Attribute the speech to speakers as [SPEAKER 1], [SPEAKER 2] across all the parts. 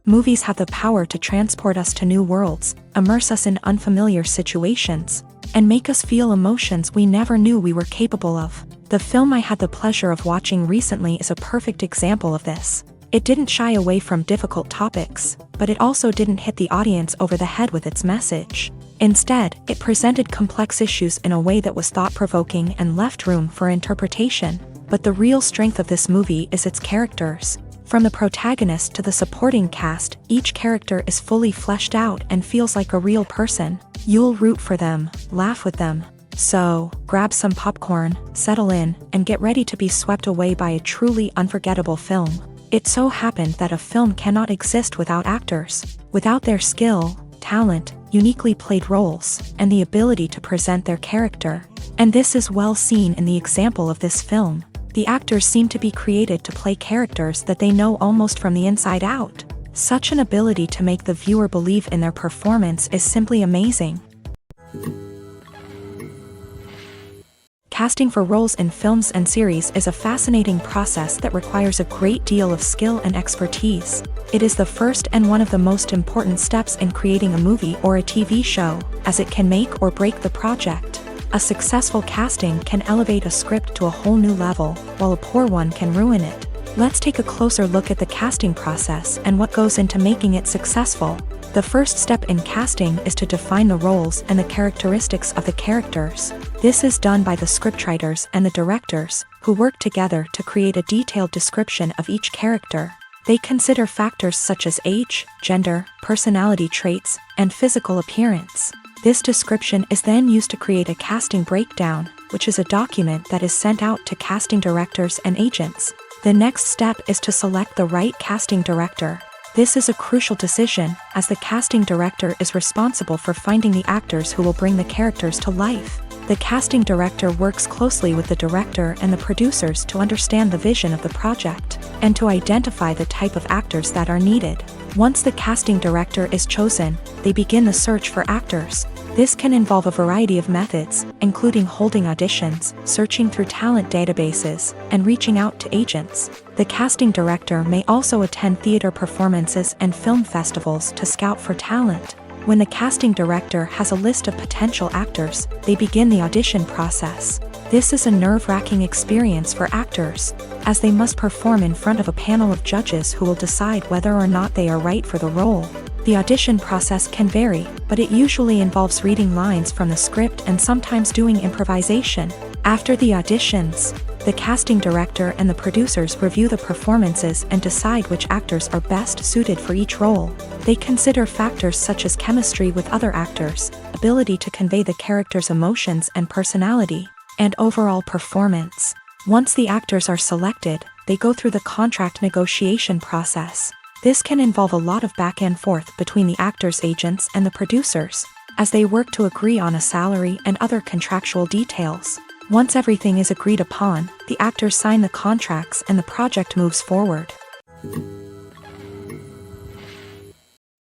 [SPEAKER 1] Movies have the power to transport us to new worlds, immerse us in unfamiliar situations, and make us feel emotions we never knew we were capable of. The film I had the pleasure of watching recently is a perfect example of this. It didn't shy away from difficult topics, but it also didn't hit the audience over the head with its message. Instead, it presented complex issues in a way that was thought-provoking and left room for interpretation. But the real strength of this movie is its characters. From the protagonist to the supporting cast, each character is fully fleshed out and feels like a real person. You'll root for them, laugh with them. So, grab some popcorn, settle in, and get ready to be swept away by a truly unforgettable film. It so happened that a film cannot exist without actors. Without their skill, talent, uniquely played roles, and the ability to present their character. And this is well seen in the example of this film. The actors seem to be created to play characters that they know almost from the inside out. Such an ability to make the viewer believe in their performance is simply amazing. Casting for roles in films and series is a fascinating process that requires a great deal of skill and expertise. It is the first and one of the most important steps in creating a movie or a TV show, as it can make or break the project. A successful casting can elevate a script to a whole new level, while a poor one can ruin it. Let's take a closer look at the casting process and what goes into making it successful. The first step in casting is to define the roles and the characteristics of the characters. This is done by the scriptwriters and the directors, who work together to create a detailed description of each character. They consider factors such as age, gender, personality traits, and physical appearance. This description is then used to create a casting breakdown, which is a document that is sent out to casting directors and agents. The next step is to select the right casting director. This is a crucial decision, as the casting director is responsible for finding the actors who will bring the characters to life. The casting director works closely with the director and the producers to understand the vision of the project, and to identify the type of actors that are needed. Once the casting director is chosen, they begin the search for actors. This can involve a variety of methods, including holding auditions, searching through talent databases, and reaching out to agents. The casting director may also attend theater performances and film festivals to scout for talent. When the casting director has a list of potential actors, they begin the audition process. This is a nerve-wracking experience for actors, as they must perform in front of a panel of judges who will decide whether or not they are right for the role. The audition process can vary, but it usually involves reading lines from the script and sometimes doing improvisation. After the auditions, the casting director and the producers review the performances and decide which actors are best suited for each role. They consider factors such as chemistry with other actors, ability to convey the character's emotions and personality, and overall performance. Once the actors are selected, they go through the contract negotiation process. This can involve a lot of back and forth between the actors' agents and the producers, as they work to agree on a salary and other contractual details. Once everything is agreed upon, the actors sign the contracts and the project moves forward.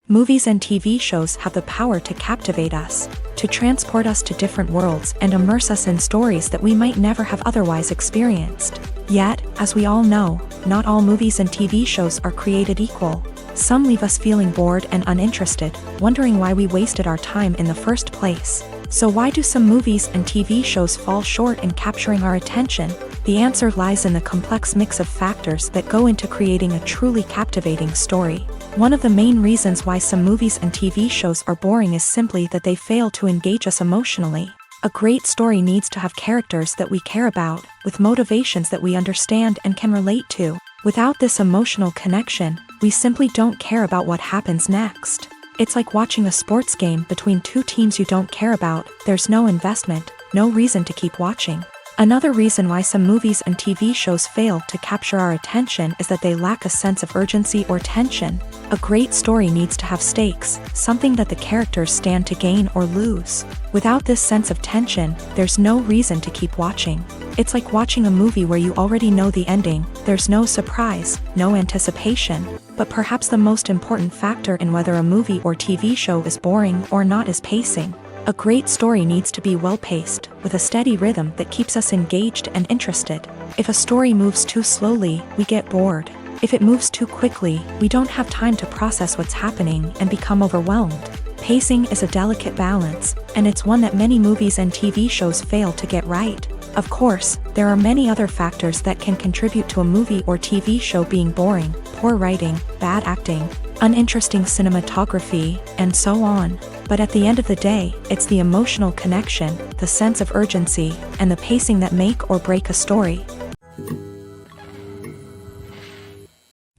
[SPEAKER 1] Movies and TV shows have the power to captivate us, to transport us to different worlds and immerse us in stories that we might never have otherwise experienced. Yet, as we all know, not all movies and TV shows are created equal. Some leave us feeling bored and uninterested, wondering why we wasted our time in the first place. So why do some movies and TV shows fall short in capturing our attention? The answer lies in the complex mix of factors that go into creating a truly captivating story. One of the main reasons why some movies and TV shows are boring is simply that they fail to engage us emotionally. A great story needs to have characters that we care about, with motivations that we understand and can relate to. Without this emotional connection, we simply don't care about what happens next. It's like watching a sports game between two teams you don't care about. There's no investment, no reason to keep watching. Another reason why some movies and TV shows fail to capture our attention is that they lack a sense of urgency or tension. A great story needs to have stakes, something that the characters stand to gain or lose. Without this sense of tension, there's no reason to keep watching. It's like watching a movie where you already know the ending. There's no surprise, no anticipation. But perhaps the most important factor in whether a movie or TV show is boring or not is pacing. A great story needs to be well-paced, with a steady rhythm that keeps us engaged and interested. If a story moves too slowly, we get bored. If it moves too quickly, we don't have time to process what's happening and become overwhelmed. Pacing is a delicate balance, and it's one that many movies and TV shows fail to get right. Of course, there are many other factors that can contribute to a movie or TV show being boring: poor writing, bad acting, uninteresting cinematography, and so on. But at the end of the day, it's the emotional connection, the sense of urgency, and the pacing that make or break a story.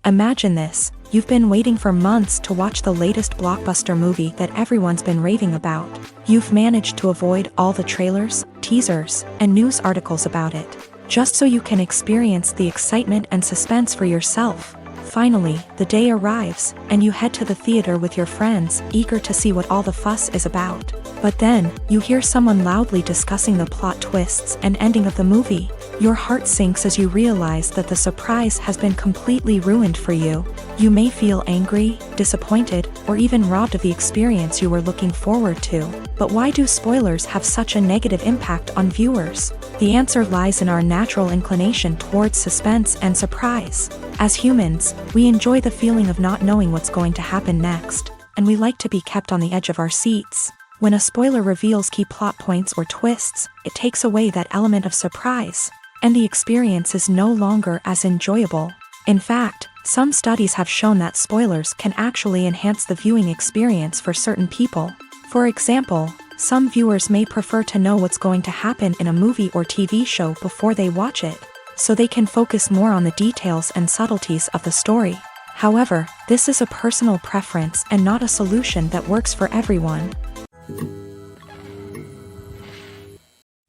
[SPEAKER 1] Imagine this: you've been waiting for months to watch the latest blockbuster movie that everyone's been raving about. You've managed to avoid all the trailers, teasers, and news articles about it, just so you can experience the excitement and suspense for yourself. Finally, the day arrives, and you head to the theater with your friends, eager to see what all the fuss is about. But then, you hear someone loudly discussing the plot twists and ending of the movie. Your heart sinks as you realize that the surprise has been completely ruined for you. You may feel angry, disappointed, or even robbed of the experience you were looking forward to. But why do spoilers have such a negative impact on viewers? The answer lies in our natural inclination towards suspense and surprise. As humans, we enjoy the feeling of not knowing what's going to happen next, and we like to be kept on the edge of our seats. When a spoiler reveals key plot points or twists, it takes away that element of surprise, and the experience is no longer as enjoyable. In fact, some studies have shown that spoilers can actually enhance the viewing experience for certain people. For example, some viewers may prefer to know what's going to happen in a movie or TV show before they watch it, so they can focus more on the details and subtleties of the story. However, this is a personal preference and not a solution that works for everyone.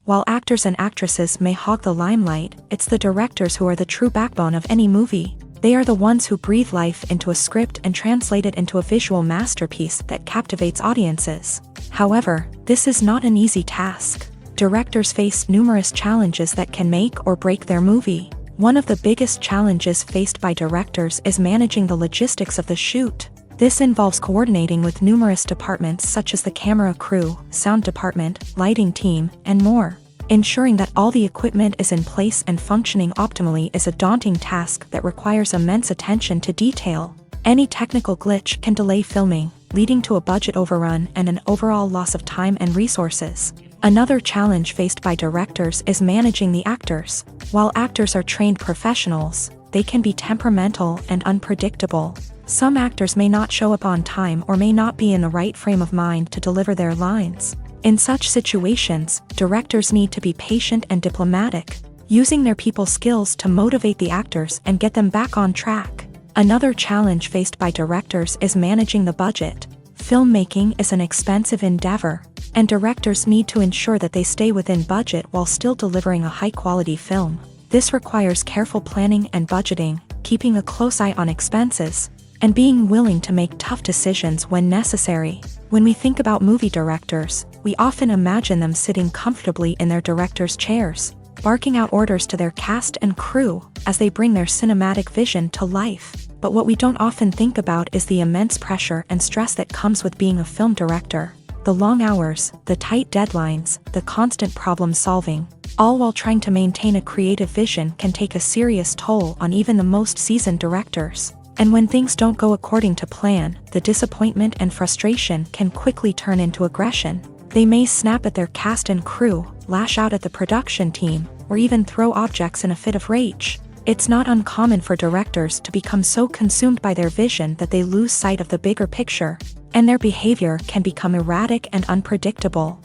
[SPEAKER 1] While actors and actresses may hog the limelight, it's the directors who are the true backbone of any movie. They are the ones who breathe life into a script and translate it into a visual masterpiece that captivates audiences. However, this is not an easy task. Directors face numerous challenges that can make or break their movie. One of the biggest challenges faced by directors is managing the logistics of the shoot. This involves coordinating with numerous departments such as the camera crew, sound department, lighting team, and more. Ensuring that all the equipment is in place and functioning optimally is a daunting task that requires immense attention to detail. Any technical glitch can delay filming, leading to a budget overrun and an overall loss of time and resources. Another challenge faced by directors is managing the actors. While actors are trained professionals, they can be temperamental and unpredictable. Some actors may not show up on time or may not be in the right frame of mind to deliver their lines. In such situations, directors need to be patient and diplomatic, using their people skills to motivate the actors and get them back on track. Another challenge faced by directors is managing the budget. Filmmaking is an expensive endeavor, and directors need to ensure that they stay within budget while still delivering a high-quality film. This requires careful planning and budgeting, keeping a close eye on expenses, and being willing to make tough decisions when necessary. When we think about movie directors, we often imagine them sitting comfortably in their director's chairs, barking out orders to their cast and crew as they bring their cinematic vision to life. But what we don't often think about is the immense pressure and stress that comes with being a film director. The long hours, the tight deadlines, the constant problem solving, all while trying to maintain a creative vision can take a serious toll on even the most seasoned directors. And when things don't go according to plan, the disappointment and frustration can quickly turn into aggression. They may snap at their cast and crew, lash out at the production team, or even throw objects in a fit of rage. It's not uncommon for directors to become so consumed by their vision that they lose sight of the bigger picture, and their behavior can become erratic and unpredictable.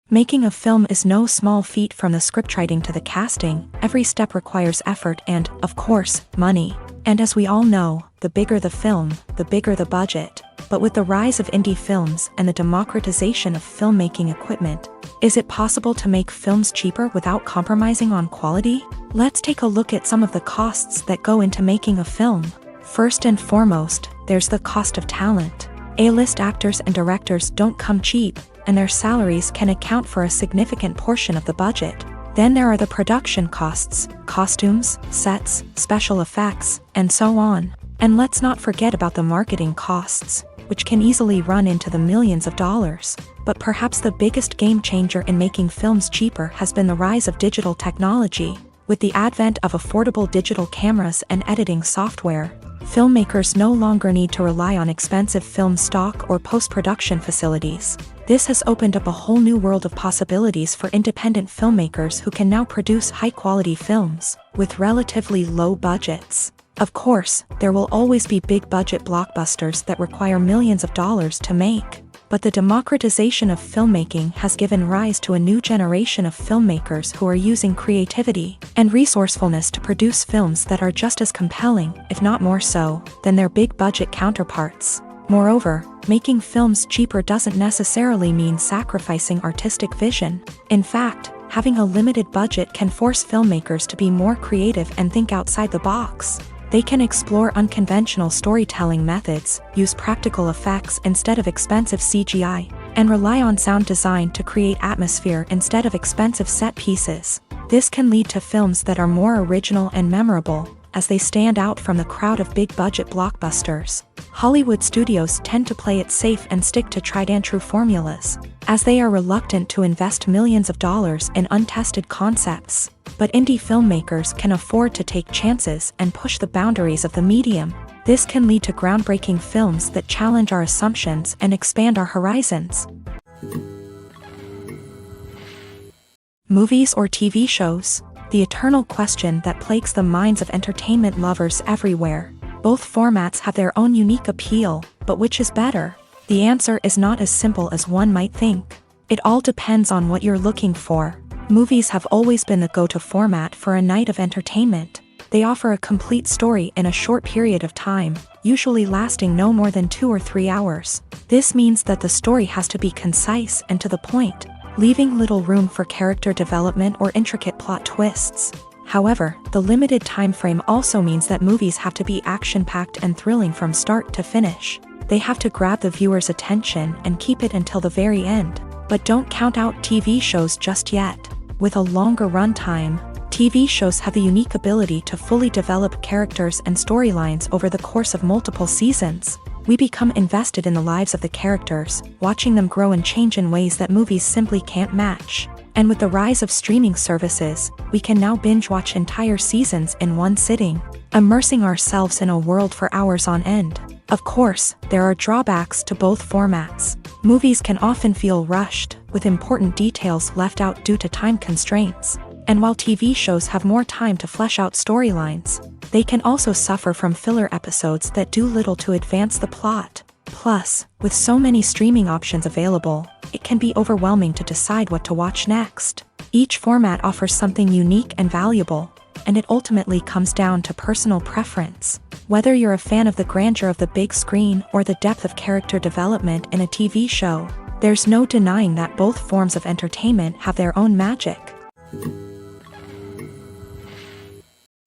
[SPEAKER 1] Making a film is no small feat. From the scriptwriting to the casting, every step requires effort and, of course, money. And as we all know, the bigger the film, the bigger the budget. But with the rise of indie films and the democratization of filmmaking equipment, is it possible to make films cheaper without compromising on quality? Let's take a look at some of the costs that go into making a film. First and foremost, there's the cost of talent. A-list actors and directors don't come cheap, and their salaries can account for a significant portion of the budget. Then there are the production costs, costumes, sets, special effects, and so on. And let's not forget about the marketing costs, which can easily run into the millions of dollars. But perhaps the biggest game changer in making films cheaper has been the rise of digital technology. With the advent of affordable digital cameras and editing software, filmmakers no longer need to rely on expensive film stock or post-production facilities. This has opened up a whole new world of possibilities for independent filmmakers who can now produce high-quality films with relatively low budgets. Of course, there will always be big-budget blockbusters that require millions of dollars to make. But the democratization of filmmaking has given rise to a new generation of filmmakers who are using creativity and resourcefulness to produce films that are just as compelling, if not more so, than their big-budget counterparts. Moreover, making films cheaper doesn't necessarily mean sacrificing artistic vision. In fact, having a limited budget can force filmmakers to be more creative and think outside the box. They can explore unconventional storytelling methods, use practical effects instead of expensive CGI, and rely on sound design to create atmosphere instead of expensive set pieces. This can lead to films that are more original and memorable, as they stand out from the crowd of big-budget blockbusters. Hollywood studios tend to play it safe and stick to tried-and-true formulas, as they are reluctant to invest millions of dollars in untested concepts. But indie filmmakers can afford to take chances and push the boundaries of the medium. This can lead to groundbreaking films that challenge our assumptions and expand our horizons. Movies or TV shows? The eternal question that plagues the minds of entertainment lovers everywhere. Both formats have their own unique appeal, but which is better? The answer is not as simple as one might think. It all depends on what you're looking for. Movies have always been the go-to format for a night of entertainment. They offer a complete story in a short period of time, usually lasting no more than 2 or 3 hours. This means that the story has to be concise and to the point, leaving little room for character development or intricate plot twists. However, the limited time frame also means that movies have to be action-packed and thrilling from start to finish. They have to grab the viewer's attention and keep it until the very end. But don't count out TV shows just yet. With a longer runtime, TV shows have the unique ability to fully develop characters and storylines over the course of multiple seasons. We become invested in the lives of the characters, watching them grow and change in ways that movies simply can't match. And with the rise of streaming services, we can now binge-watch entire seasons in one sitting, immersing ourselves in a world for hours on end. Of course, there are drawbacks to both formats. Movies can often feel rushed, with important details left out due to time constraints. And while TV shows have more time to flesh out storylines, they can also suffer from filler episodes that do little to advance the plot. Plus, with so many streaming options available, it can be overwhelming to decide what to watch next. Each format offers something unique and valuable, and it ultimately comes down to personal preference. Whether you're a fan of the grandeur of the big screen or the depth of character development in a TV show, there's no denying that both forms of entertainment have their own magic.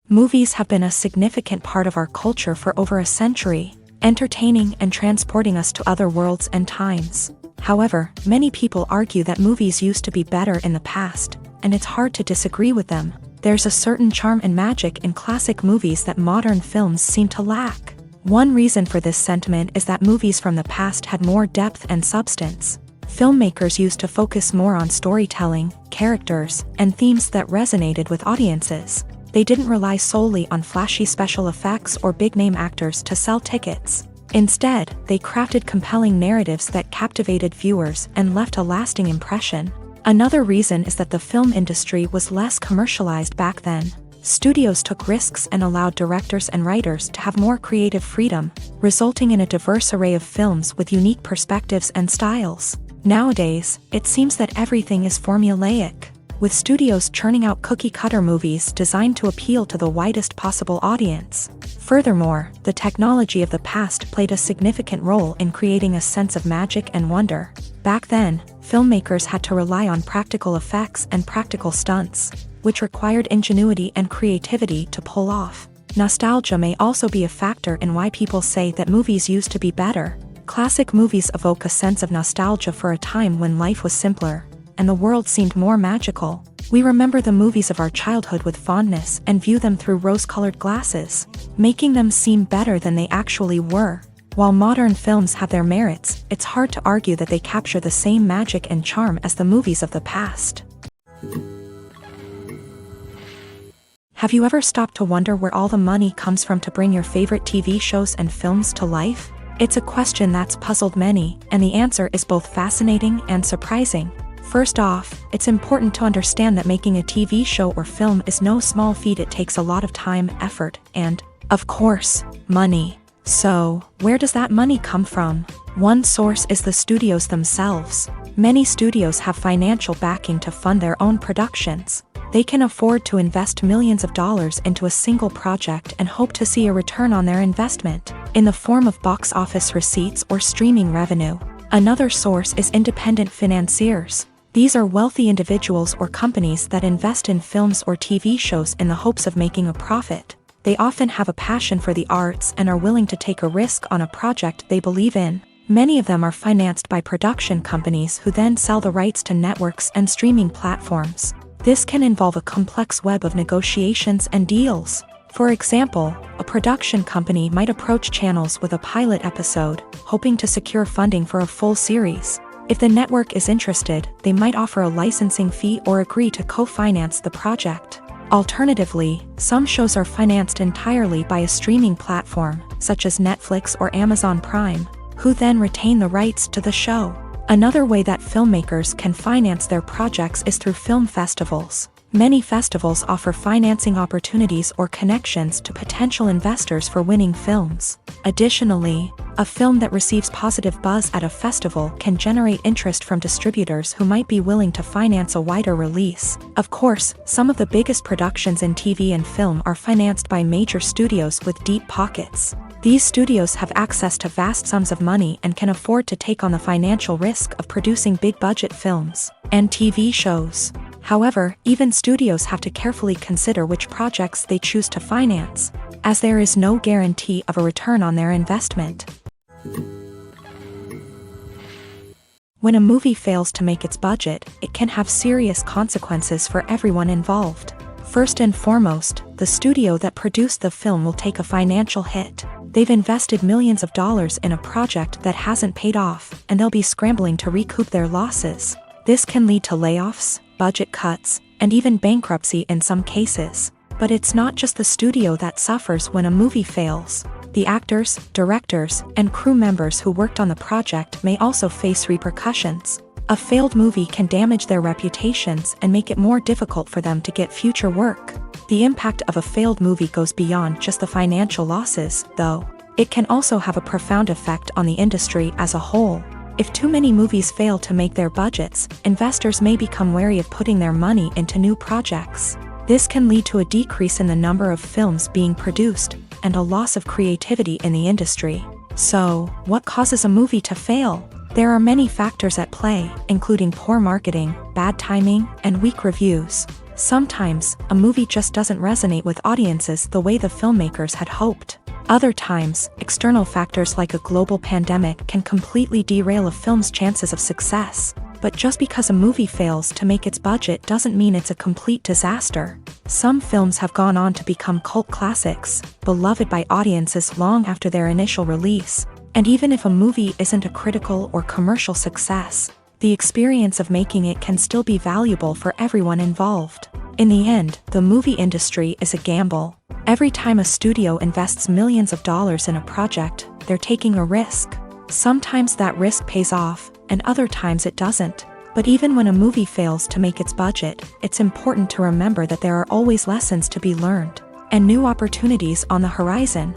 [SPEAKER 1] Movies have been a significant part of our culture for over a century, entertaining and transporting us to other worlds and times. However, many people argue that movies used to be better in the past, and it's hard to disagree with them. There's a certain charm and magic in classic movies that modern films seem to lack. One reason for this sentiment is that movies from the past had more depth and substance. Filmmakers used to focus more on storytelling, characters, and themes that resonated with audiences. They didn't rely solely on flashy special effects or big-name actors to sell tickets. Instead, they crafted compelling narratives that captivated viewers and left a lasting impression. Another reason is that the film industry was less commercialized back then. Studios took risks and allowed directors and writers to have more creative freedom, resulting in a diverse array of films with unique perspectives and styles. Nowadays, it seems that everything is formulaic, with studios churning out cookie-cutter movies designed to appeal to the widest possible audience. Furthermore, the technology of the past played a significant role in creating a sense of magic and wonder. Back then, filmmakers had to rely on practical effects and practical stunts, which required ingenuity and creativity to pull off. Nostalgia may also be a factor in why people say that movies used to be better. Classic movies evoke a sense of nostalgia for a time when life was simpler, and the world seemed more magical. We remember the movies of our childhood with fondness and view them through rose-colored glasses, making them seem better than they actually were. While modern films have their merits, it's hard to argue that they capture the same magic and charm as the movies of the past. Have you ever stopped to wonder where all the money comes from to bring your favorite TV shows and films to life? It's a question that's puzzled many, and the answer is both fascinating and surprising. First off, it's important to understand that making a TV show or film is no small feat. It takes a lot of time, effort, and, of course, money. So, where does that money come from? One source is the studios themselves. Many studios have financial backing to fund their own productions. They can afford to invest millions of dollars into a single project and hope to see a return on their investment, in the form of box office receipts or streaming revenue. Another source is independent financiers. These are wealthy individuals or companies that invest in films or TV shows in the hopes of making a profit. They often have a passion for the arts and are willing to take a risk on a project they believe in. Many of them are financed by production companies who then sell the rights to networks and streaming platforms. This can involve a complex web of negotiations and deals. For example, a production company might approach channels with a pilot episode, hoping to secure funding for a full series. If the network is interested, they might offer a licensing fee or agree to co-finance the project. Alternatively, some shows are financed entirely by a streaming platform, such as Netflix or Amazon Prime, who then retain the rights to the show. Another way that filmmakers can finance their projects is through film festivals. Many festivals offer financing opportunities or connections to potential investors for winning films. Additionally, a film that receives positive buzz at a festival can generate interest from distributors who might be willing to finance a wider release. Of course, some of the biggest productions in TV and film are financed by major studios with deep pockets. These studios have access to vast sums of money and can afford to take on the financial risk of producing big-budget films and TV shows. However, even studios have to carefully consider which projects they choose to finance, as there is no guarantee of a return on their investment. When a movie fails to make its budget, it can have serious consequences for everyone involved. First and foremost, the studio that produced the film will take a financial hit. They've invested millions of dollars in a project that hasn't paid off, and they'll be scrambling to recoup their losses. This can lead to layoffs, budget cuts, and even bankruptcy in some cases. But it's not just the studio that suffers when a movie fails. The actors, directors, and crew members who worked on the project may also face repercussions. A failed movie can damage their reputations and make it more difficult for them to get future work. The impact of a failed movie goes beyond just the financial losses, though. It can also have a profound effect on the industry as a whole. If too many movies fail to make their budgets, investors may become wary of putting their money into new projects. This can lead to a decrease in the number of films being produced, and a loss of creativity in the industry. So, what causes a movie to fail? There are many factors at play, including poor marketing, bad timing, and weak reviews. Sometimes, a movie just doesn't resonate with audiences the way the filmmakers had hoped. Other times, external factors like a global pandemic can completely derail a film's chances of success. But just because a movie fails to make its budget doesn't mean it's a complete disaster. Some films have gone on to become cult classics, beloved by audiences long after their initial release. And even if a movie isn't a critical or commercial success, the experience of making it can still be valuable for everyone involved. In the end, the movie industry is a gamble. Every time a studio invests millions of dollars in a project, they're taking a risk. Sometimes that risk pays off, and other times it doesn't. But even when a movie fails to make its budget, it's important to remember that there are always lessons to be learned, and new opportunities on the horizon.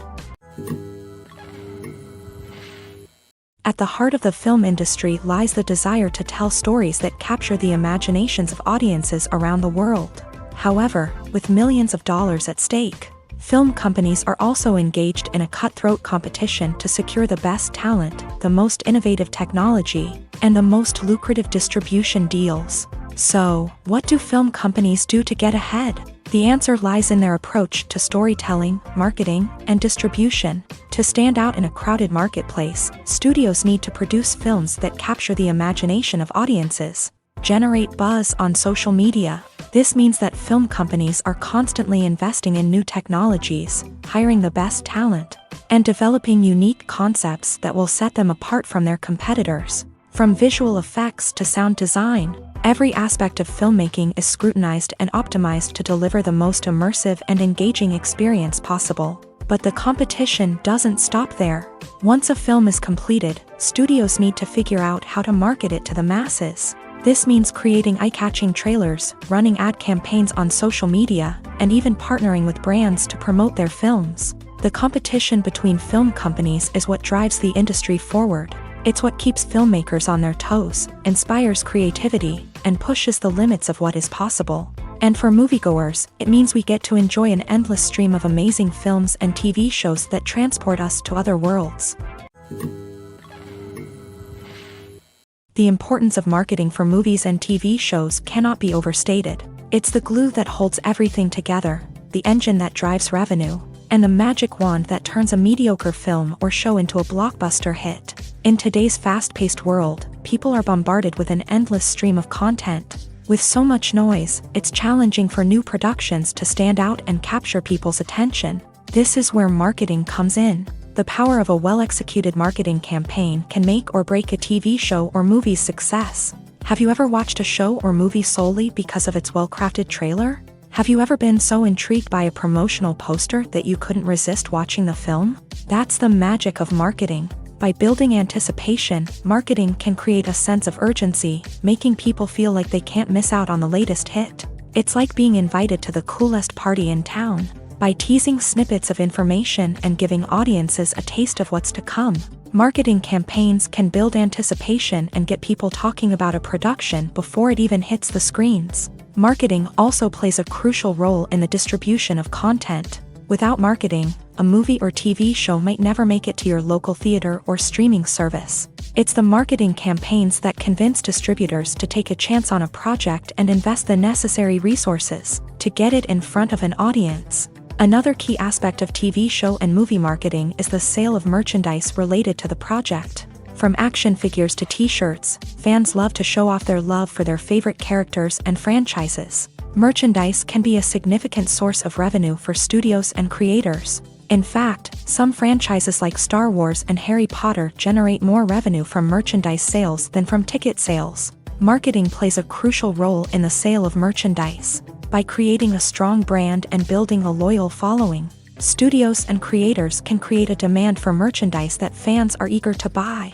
[SPEAKER 1] At the heart of the film industry lies the desire to tell stories that capture the imaginations of audiences around the world. However, with millions of dollars at stake, film companies are also engaged in a cutthroat competition to secure the best talent, the most innovative technology, and the most lucrative distribution deals. So, what do film companies do to get ahead? The answer lies in their approach to storytelling, marketing, and distribution. To stand out in a crowded marketplace, studios need to produce films that capture the imagination of audiences, generate buzz on social media. This means that film companies are constantly investing in new technologies, hiring the best talent, and developing unique concepts that will set them apart from their competitors. From visual effects to sound design, Every aspect of filmmaking is scrutinized and optimized to deliver the most immersive and engaging experience possible. But the competition doesn't stop there. Once a film is completed, studios need to figure out how to market it to the masses. This means creating eye-catching trailers, running ad campaigns on social media, and even partnering with brands to promote their films. The competition between film companies is what drives the industry forward. It's what keeps filmmakers on their toes, inspires creativity, and pushes the limits of what is possible. And for moviegoers, it means we get to enjoy an endless stream of amazing films and TV shows that transport us to other worlds. The importance of marketing for movies and TV shows cannot be overstated. It's the glue that holds everything together, the engine that drives revenue, and the magic wand that turns a mediocre film or show into a blockbuster hit. In today's fast-paced world, people are bombarded with an endless stream of content. With so much noise, it's challenging for new productions to stand out and capture people's attention. This is where marketing comes in. The power of a well-executed marketing campaign can make or break a TV show or movie's success. Have you ever watched a show or movie solely because of its well-crafted trailer? Have you ever been so intrigued by a promotional poster that you couldn't resist watching the film? That's the magic of marketing. By building anticipation, marketing can create a sense of urgency, making people feel like they can't miss out on the latest hit. It's like being invited to the coolest party in town. By teasing snippets of information and giving audiences a taste of what's to come, marketing campaigns can build anticipation and get people talking about a production before it even hits the screens. Marketing also plays a crucial role in the distribution of content. Without marketing, a movie or TV show might never make it to your local theater or streaming service. It's the marketing campaigns that convince distributors to take a chance on a project and invest the necessary resources to get it in front of an audience. Another key aspect of TV show and movie marketing is the sale of merchandise related to the project. From action figures to t-shirts, fans love to show off their love for their favorite characters and franchises. Merchandise can be a significant source of revenue for studios and creators. In fact, some franchises like Star Wars and Harry Potter generate more revenue from merchandise sales than from ticket sales. Marketing plays a crucial role in the sale of merchandise. By creating a strong brand and building a loyal following, studios and creators can create a demand for merchandise that fans are eager to buy.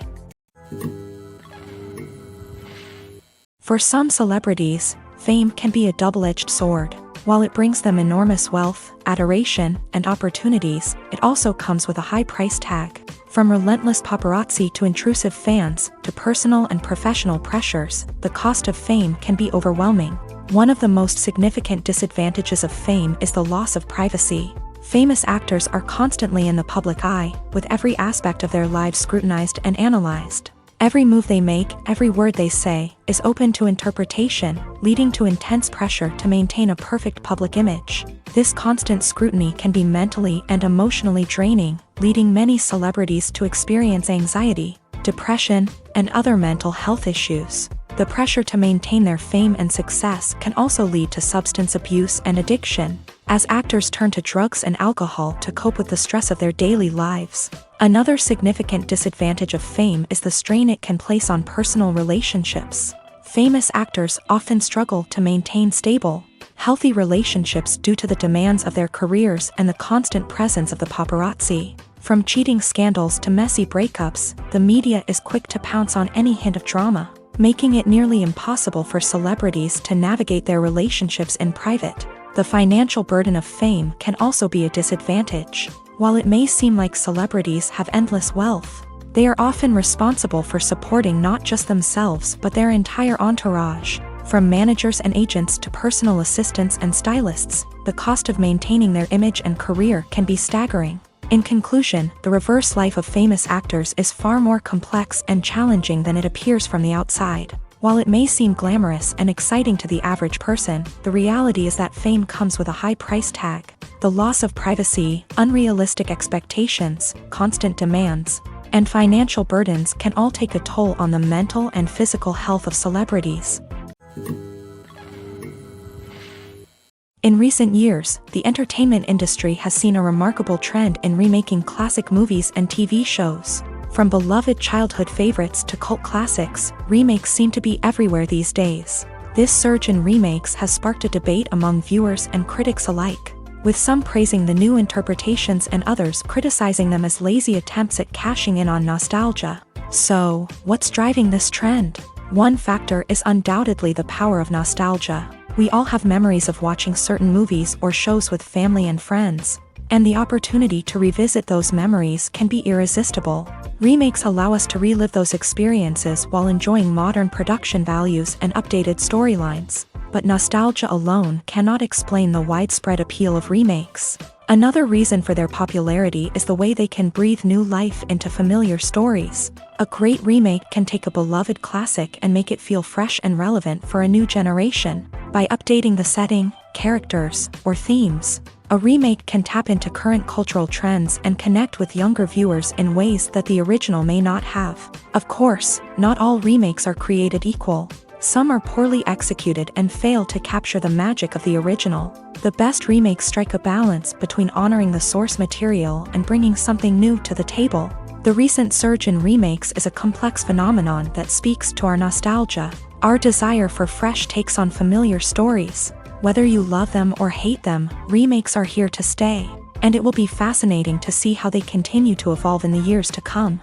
[SPEAKER 1] For some celebrities, fame can be a double-edged sword. While it brings them enormous wealth, adoration, and opportunities, it also comes with a high price tag. From relentless paparazzi to intrusive fans, to personal and professional pressures, the cost of fame can be overwhelming. One of the most significant disadvantages of fame is the loss of privacy. Famous actors are constantly in the public eye, with every aspect of their lives scrutinized and analyzed. Every move they make, every word they say, is open to interpretation, leading to intense pressure to maintain a perfect public image. This constant scrutiny can be mentally and emotionally draining, leading many celebrities to experience anxiety, depression, and other mental health issues. The pressure to maintain their fame and success can also lead to substance abuse and addiction, as actors turn to drugs and alcohol to cope with the stress of their daily lives. Another significant disadvantage of fame is the strain it can place on personal relationships. Famous actors often struggle to maintain stable, healthy relationships due to the demands of their careers and the constant presence of the paparazzi. From cheating scandals to messy breakups, the media is quick to pounce on any hint of drama, making it nearly impossible for celebrities to navigate their relationships in private. The financial burden of fame can also be a disadvantage. While it may seem like celebrities have endless wealth, they are often responsible for supporting not just themselves but their entire entourage. From managers and agents to personal assistants and stylists, the cost of maintaining their image and career can be staggering. In conclusion, the reverse life of famous actors is far more complex and challenging than it appears from the outside. While it may seem glamorous and exciting to the average person, the reality is that fame comes with a high price tag. The loss of privacy, unrealistic expectations, constant demands, and financial burdens can all take a toll on the mental and physical health of celebrities. In recent years, the entertainment industry has seen a remarkable trend in remaking classic movies and TV shows. From beloved childhood favorites to cult classics, remakes seem to be everywhere these days. This surge in remakes has sparked a debate among viewers and critics alike, with some praising the new interpretations and others criticizing them as lazy attempts at cashing in on nostalgia. So, what's driving this trend? One factor is undoubtedly the power of nostalgia. We all have memories of watching certain movies or shows with family and friends, and the opportunity to revisit those memories can be irresistible. Remakes allow us to relive those experiences while enjoying modern production values and updated storylines. But nostalgia alone cannot explain the widespread appeal of remakes. Another reason for their popularity is the way they can breathe new life into familiar stories. A great remake can take a beloved classic and make it feel fresh and relevant for a new generation. By updating the setting, characters, or themes, a remake can tap into current cultural trends and connect with younger viewers in ways that the original may not have. Of course, not all remakes are created equal. Some are poorly executed and fail to capture the magic of the original. The best remakes strike a balance between honoring the source material and bringing something new to the table. The recent surge in remakes is a complex phenomenon that speaks to our nostalgia, our desire for fresh takes on familiar stories. Whether you love them or hate them, remakes are here to stay, and it will be fascinating to see how they continue to evolve in the years to come.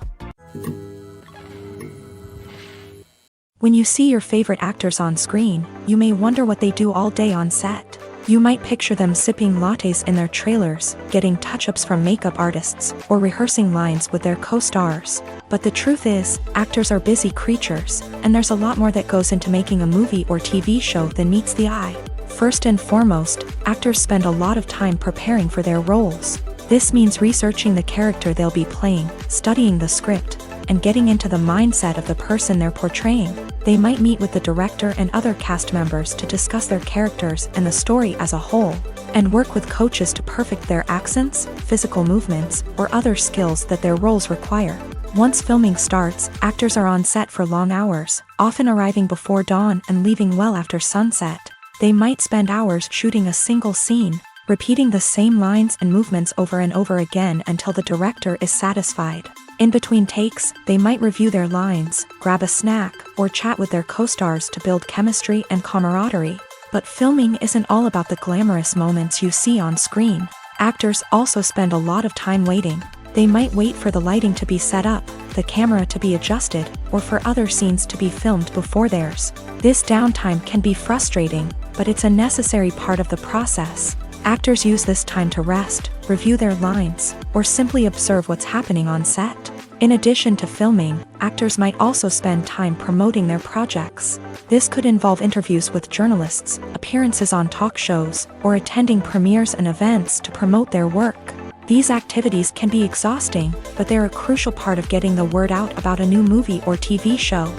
[SPEAKER 1] When you see your favorite actors on screen, you may wonder what they do all day on set. You might picture them sipping lattes in their trailers, getting touch-ups from makeup artists, or rehearsing lines with their co-stars. But the truth is, actors are busy creatures, and there's a lot more that goes into making a movie or TV show than meets the eye. First and foremost, actors spend a lot of time preparing for their roles. This means researching the character they'll be playing, studying the script, and getting into the mindset of the person they're portraying. They might meet with the director and other cast members to discuss their characters and the story as a whole, and work with coaches to perfect their accents, physical movements, or other skills that their roles require. Once filming starts, actors are on set for long hours, often arriving before dawn and leaving well after sunset. They might spend hours shooting a single scene, repeating the same lines and movements over and over again until the director is satisfied. In between takes, they might review their lines, grab a snack, or chat with their co-stars to build chemistry and camaraderie. But filming isn't all about the glamorous moments you see on screen. Actors also spend a lot of time waiting. They might wait for the lighting to be set up, the camera to be adjusted, or for other scenes to be filmed before theirs. This downtime can be frustrating, but it's a necessary part of the process. Actors use this time to rest, review their lines, or simply observe what's happening on set. In addition to filming, actors might also spend time promoting their projects. This could involve interviews with journalists, appearances on talk shows, or attending premieres and events to promote their work. These activities can be exhausting, but they're a crucial part of getting the word out about a new movie or TV show.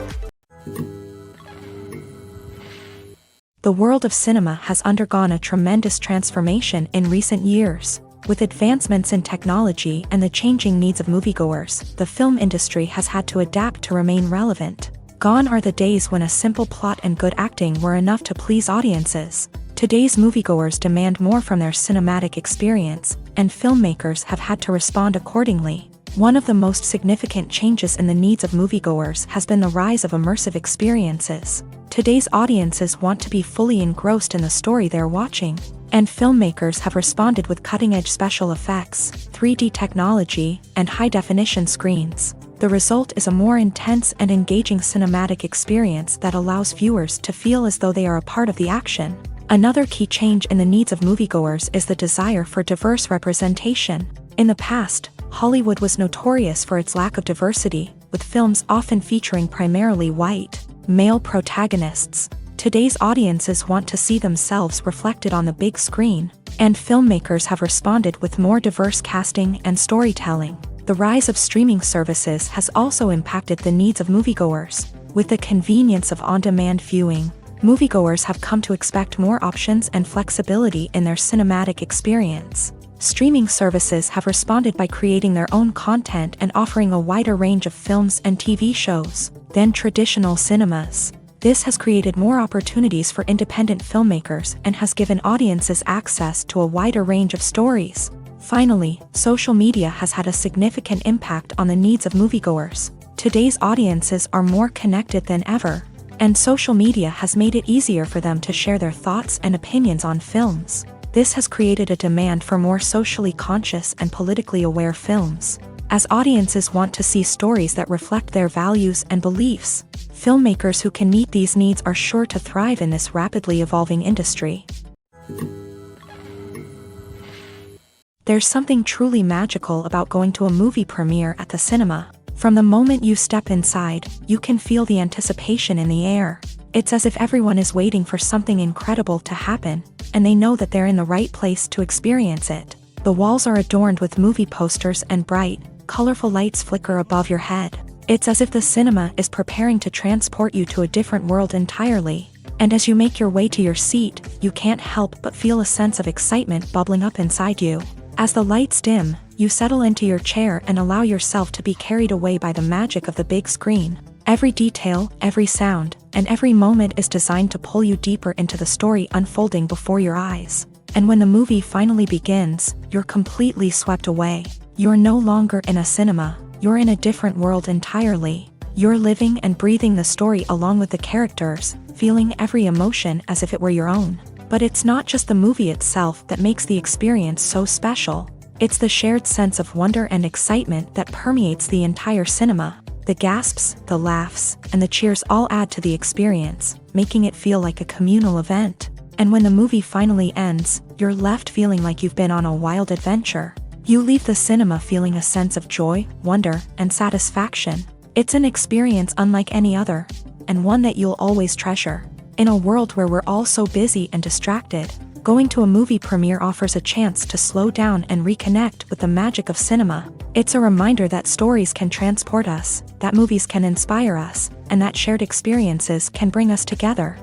[SPEAKER 1] The world of cinema has undergone a tremendous transformation in recent years. With advancements in technology and the changing needs of moviegoers, the film industry has had to adapt to remain relevant. Gone are the days when a simple plot and good acting were enough to please audiences. Today's moviegoers demand more from their cinematic experience, and filmmakers have had to respond accordingly. One of the most significant changes in the needs of moviegoers has been the rise of immersive experiences. Today's audiences want to be fully engrossed in the story they're watching, and filmmakers have responded with cutting-edge special effects, 3D technology, and high-definition screens. The result is a more intense and engaging cinematic experience that allows viewers to feel as though they are a part of the action. Another key change in the needs of moviegoers is the desire for diverse representation. In the past, Hollywood was notorious for its lack of diversity, with films often featuring primarily white, male protagonists. Today's audiences want to see themselves reflected on the big screen, and filmmakers have responded with more diverse casting and storytelling. The rise of streaming services has also impacted the needs of moviegoers. With the convenience of on-demand viewing, moviegoers have come to expect more options and flexibility in their cinematic experience. Streaming services have responded by creating their own content and offering a wider range of films and TV shows than traditional cinemas. This has created more opportunities for independent filmmakers and has given audiences access to a wider range of stories. Finally, social media has had a significant impact on the needs of moviegoers. Today's audiences are more connected than ever. And social media has made it easier for them to share their thoughts and opinions on films. This has created a demand for more socially conscious and politically aware films. As audiences want to see stories that reflect their values and beliefs, filmmakers who can meet these needs are sure to thrive in this rapidly evolving industry. There's something truly magical about going to a movie premiere at the cinema. From the moment you step inside, you can feel the anticipation in the air. It's as if everyone is waiting for something incredible to happen, and they know that they're in the right place to experience it. The walls are adorned with movie posters and bright, colorful lights flicker above your head. It's as if the cinema is preparing to transport you to a different world entirely. And as you make your way to your seat, you can't help but feel a sense of excitement bubbling up inside you. As the lights dim, you settle into your chair and allow yourself to be carried away by the magic of the big screen. Every detail, every sound, and every moment is designed to pull you deeper into the story unfolding before your eyes. And when the movie finally begins, you're completely swept away. You're no longer in a cinema, you're in a different world entirely. You're living and breathing the story along with the characters, feeling every emotion as if it were your own. But it's not just the movie itself that makes the experience so special. It's the shared sense of wonder and excitement that permeates the entire cinema. The gasps, the laughs, and the cheers all add to the experience, making it feel like a communal event. And when the movie finally ends, you're left feeling like you've been on a wild adventure. You leave the cinema feeling a sense of joy, wonder, and satisfaction. It's an experience unlike any other, and one that you'll always treasure. In a world where we're all so busy and distracted, going to a movie premiere offers a chance to slow down and reconnect with the magic of cinema. It's a reminder that stories can transport us, that movies can inspire us, and that shared experiences can bring us together.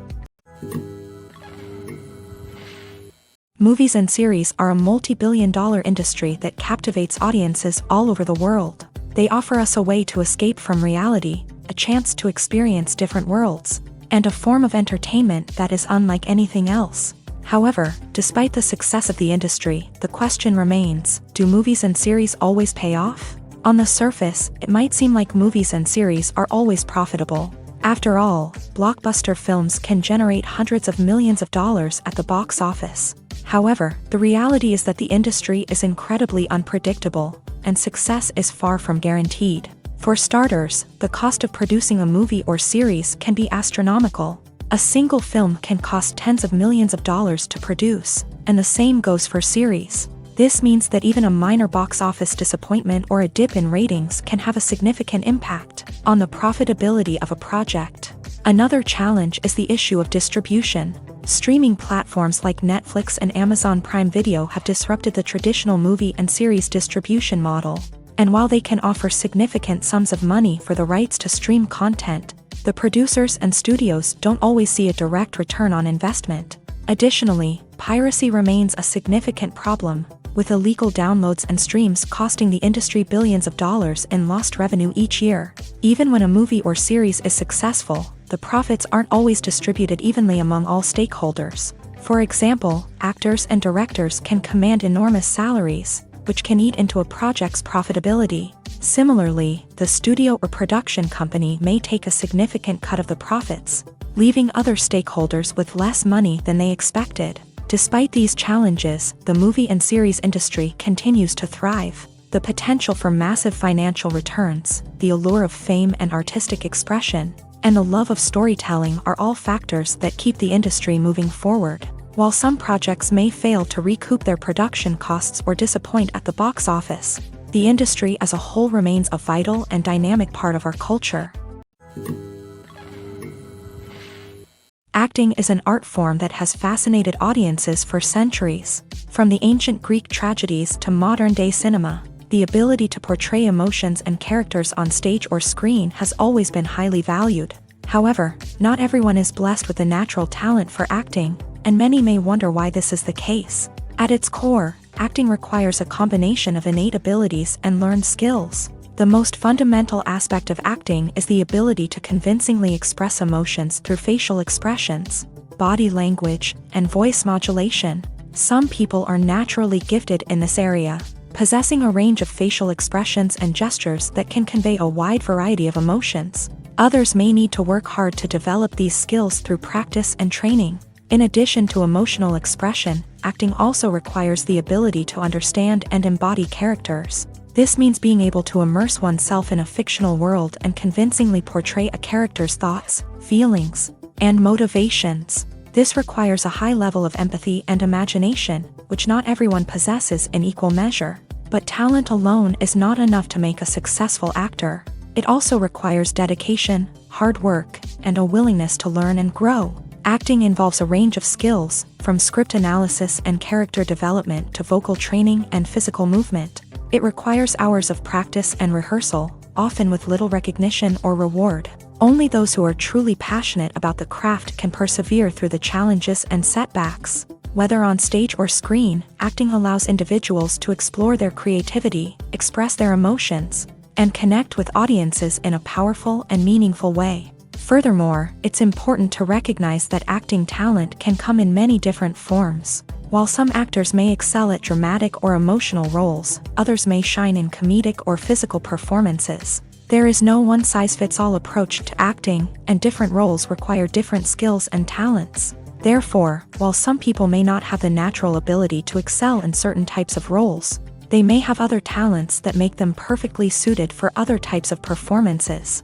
[SPEAKER 1] Movies and series are a multi-billion-dollar industry that captivates audiences all over the world. They offer us a way to escape from reality, a chance to experience different worlds, and a form of entertainment that is unlike anything else. However, despite the success of the industry, the question remains, do movies and series always pay off? On the surface, it might seem like movies and series are always profitable. After all, blockbuster films can generate hundreds of millions of dollars at the box office. However, the reality is that the industry is incredibly unpredictable, and success is far from guaranteed. For starters, the cost of producing a movie or series can be astronomical. A single film can cost tens of millions of dollars to produce, and the same goes for series. This means that even a minor box office disappointment or a dip in ratings can have a significant impact on the profitability of a project. Another challenge is the issue of distribution. Streaming platforms like Netflix and Amazon Prime Video have disrupted the traditional movie and series distribution model. And while they can offer significant sums of money for the rights to stream content, the producers and studios don't always see a direct return on investment. Additionally, piracy remains a significant problem, with illegal downloads and streams costing the industry billions of dollars in lost revenue each year. Even when a movie or series is successful, the profits aren't always distributed evenly among all stakeholders. For example, actors and directors can command enormous salaries, which can eat into a project's profitability. Similarly, the studio or production company may take a significant cut of the profits, leaving other stakeholders with less money than they expected. Despite these challenges, the movie and series industry continues to thrive. The potential for massive financial returns, the allure of fame and artistic expression, and the love of storytelling are all factors that keep the industry moving forward. While some projects may fail to recoup their production costs or disappoint at the box office, the industry as a whole remains a vital and dynamic part of our culture. Acting is an art form that has fascinated audiences for centuries. From the ancient Greek tragedies to modern-day cinema, the ability to portray emotions and characters on stage or screen has always been highly valued. However, not everyone is blessed with the natural talent for acting, and many may wonder why this is the case. At its core, acting requires a combination of innate abilities and learned skills. The most fundamental aspect of acting is the ability to convincingly express emotions through facial expressions, body language, and voice modulation. Some people are naturally gifted in this area, possessing a range of facial expressions and gestures that can convey a wide variety of emotions. Others may need to work hard to develop these skills through practice and training. In addition to emotional expression, acting also requires the ability to understand and embody characters. This means being able to immerse oneself in a fictional world and convincingly portray a character's thoughts, feelings, and motivations. This requires a high level of empathy and imagination, which not everyone possesses in equal measure. But talent alone is not enough to make a successful actor. It also requires dedication, hard work, and a willingness to learn and grow. Acting involves a range of skills, from script analysis and character development to vocal training and physical movement. It requires hours of practice and rehearsal, often with little recognition or reward. Only those who are truly passionate about the craft can persevere through the challenges and setbacks. Whether on stage or screen, acting allows individuals to explore their creativity, express their emotions, and connect with audiences in a powerful and meaningful way. Furthermore, it's important to recognize that acting talent can come in many different forms. While some actors may excel at dramatic or emotional roles, others may shine in comedic or physical performances. There is no one-size-fits-all approach to acting, and different roles require different skills and talents. Therefore, while some people may not have the natural ability to excel in certain types of roles, they may have other talents that make them perfectly suited for other types of performances.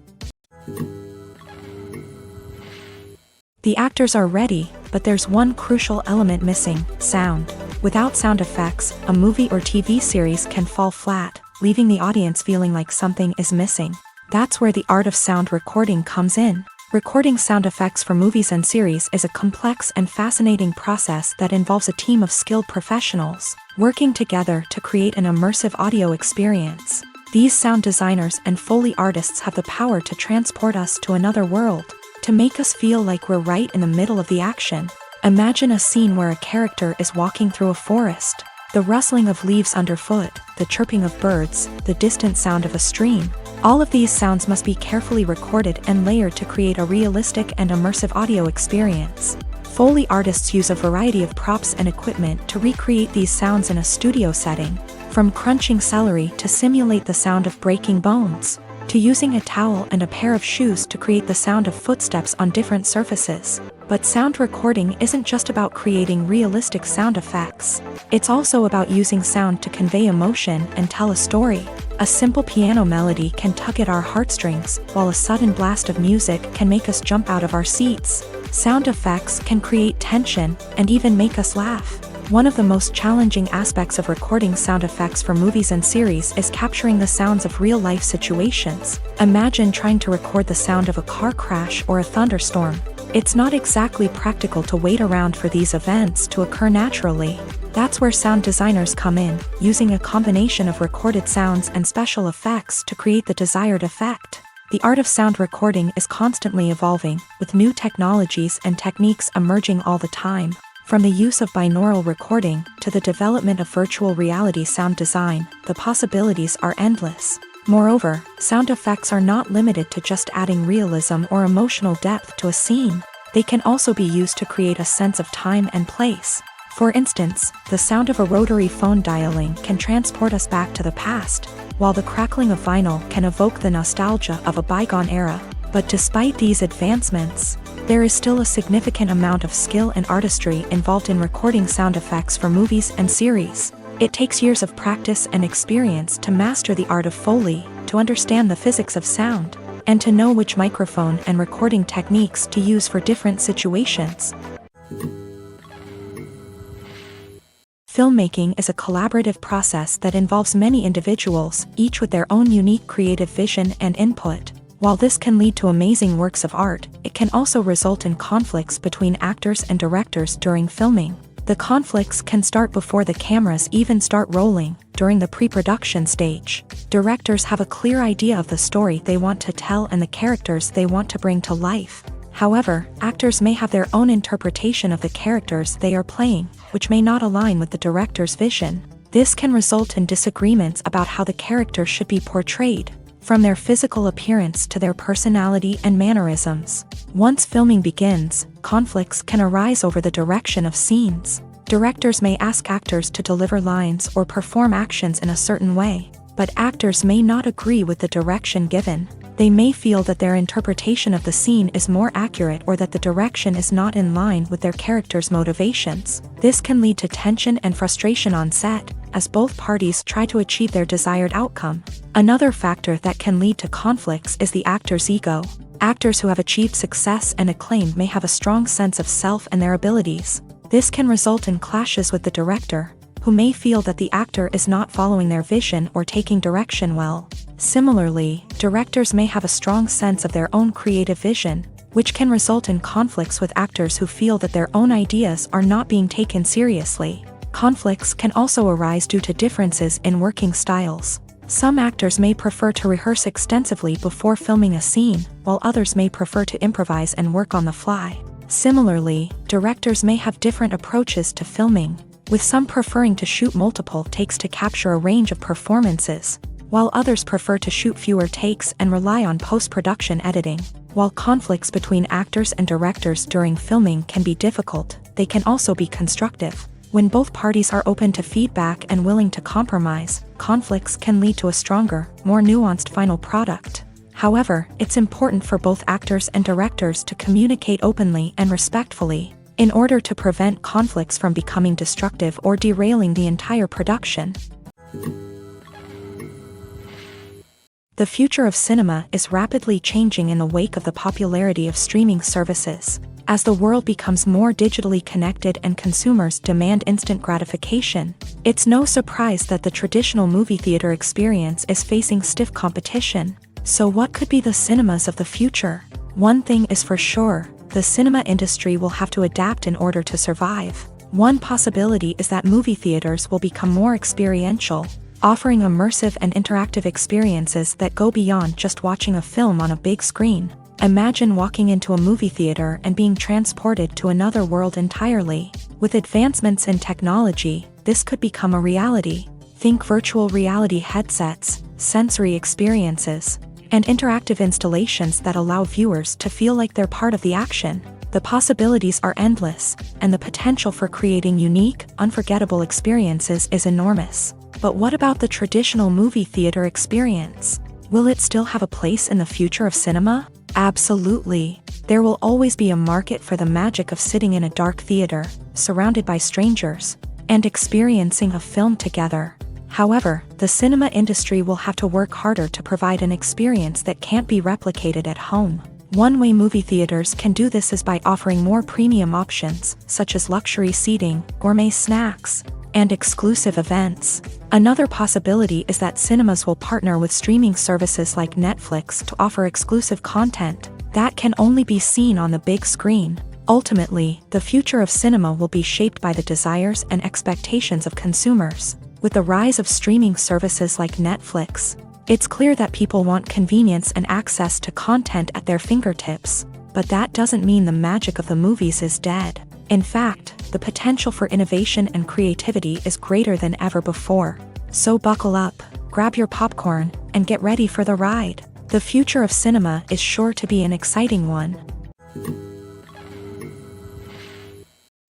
[SPEAKER 1] The actors are ready, but there's one crucial element missing: sound. Without sound effects, a movie or TV series can fall flat, leaving the audience feeling like something is missing. That's where the art of sound recording comes in. Recording sound effects for movies and series is a complex and fascinating process that involves a team of skilled professionals working together to create an immersive audio experience. These sound designers and Foley artists have the power to transport us to another world, to make us feel like we're right in the middle of the action. Imagine a scene where a character is walking through a forest. The rustling of leaves underfoot, the chirping of birds, the distant sound of a stream. All of these sounds must be carefully recorded and layered to create a realistic and immersive audio experience. Foley artists use a variety of props and equipment to recreate these sounds in a studio setting, from crunching celery to simulate the sound of breaking bones, to using a towel and a pair of shoes to create the sound of footsteps on different surfaces. But sound recording isn't just about creating realistic sound effects. It's also about using sound to convey emotion and tell a story. A simple piano melody can tug at our heartstrings, while a sudden blast of music can make us jump out of our seats. Sound effects can create tension and even make us laugh. One of the most challenging aspects of recording sound effects for movies and series is capturing the sounds of real-life situations. Imagine trying to record the sound of a car crash or a thunderstorm. It's not exactly practical to wait around for these events to occur naturally. That's where sound designers come in, using a combination of recorded sounds and special effects to create the desired effect. The art of sound recording is constantly evolving, with new technologies and techniques emerging all the time. From the use of binaural recording to the development of virtual reality sound design, the possibilities are endless. Moreover, sound effects are not limited to just adding realism or emotional depth to a scene. They can also be used to create a sense of time and place. For instance, the sound of a rotary phone dialing can transport us back to the past, while the crackling of vinyl can evoke the nostalgia of a bygone era. But despite these advancements, there is still a significant amount of skill and artistry involved in recording sound effects for movies and series. It takes years of practice and experience to master the art of Foley, to understand the physics of sound, and to know which microphone and recording techniques to use for different situations. Filmmaking is a collaborative process that involves many individuals, each with their own unique creative vision and input. While this can lead to amazing works of art, it can also result in conflicts between actors and directors during filming. The conflicts can start before the cameras even start rolling, during the pre-production stage. Directors have a clear idea of the story they want to tell and the characters they want to bring to life. However, actors may have their own interpretation of the characters they are playing, which may not align with the director's vision. This can result in disagreements about how the character should be portrayed, from their physical appearance to their personality and mannerisms. Once filming begins, conflicts can arise over the direction of scenes. Directors may ask actors to deliver lines or perform actions in a certain way, but actors may not agree with the direction given. They may feel that their interpretation of the scene is more accurate or that the direction is not in line with their character's motivations. This can lead to tension and frustration on set, as both parties try to achieve their desired outcome. Another factor that can lead to conflicts is the actor's ego. Actors who have achieved success and acclaim may have a strong sense of self and their abilities. This can result in clashes with the director, who may feel that the actor is not following their vision or taking direction well. Similarly, directors may have a strong sense of their own creative vision, which can result in conflicts with actors who feel that their own ideas are not being taken seriously. Conflicts can also arise due to differences in working styles. Some actors may prefer to rehearse extensively before filming a scene, while others may prefer to improvise and work on the fly. Similarly, directors may have different approaches to filming, with some preferring to shoot multiple takes to capture a range of performances, while others prefer to shoot fewer takes and rely on post-production editing. While conflicts between actors and directors during filming can be difficult, they can also be constructive. When both parties are open to feedback and willing to compromise, conflicts can lead to a stronger, more nuanced final product. However, it's important for both actors and directors to communicate openly and respectfully, in order to prevent conflicts from becoming destructive or derailing the entire production. The future of cinema is rapidly changing in the wake of the popularity of streaming services. As the world becomes more digitally connected and consumers demand instant gratification, it's no surprise that the traditional movie theater experience is facing stiff competition. So what could be the cinemas of the future? One thing is for sure, the cinema industry will have to adapt in order to survive. One possibility is that movie theaters will become more experiential, offering immersive and interactive experiences that go beyond just watching a film on a big screen. Imagine walking into a movie theater and being transported to another world entirely. With advancements in technology, this could become a reality. Think virtual reality headsets, sensory experiences, and interactive installations that allow viewers to feel like they're part of the action. The possibilities are endless, and the potential for creating unique, unforgettable experiences is enormous. But what about the traditional movie theater experience? Will it still have a place in the future of cinema? Absolutely. There will always be a market for the magic of sitting in a dark theater, surrounded by strangers, and experiencing a film together. However, the cinema industry will have to work harder to provide an experience that can't be replicated at home. One way movie theaters can do this is by offering more premium options, such as luxury seating, gourmet snacks, and exclusive events. Another possibility is that cinemas will partner with streaming services like Netflix to offer exclusive content that can only be seen on the big screen. Ultimately, the future of cinema will be shaped by the desires and expectations of consumers. With the rise of streaming services like Netflix, it's clear that people want convenience and access to content at their fingertips. But that doesn't mean the magic of the movies is dead. In fact, the potential for innovation and creativity is greater than ever before. So buckle up, grab your popcorn, and get ready for the ride. The future of cinema is sure to be an exciting one.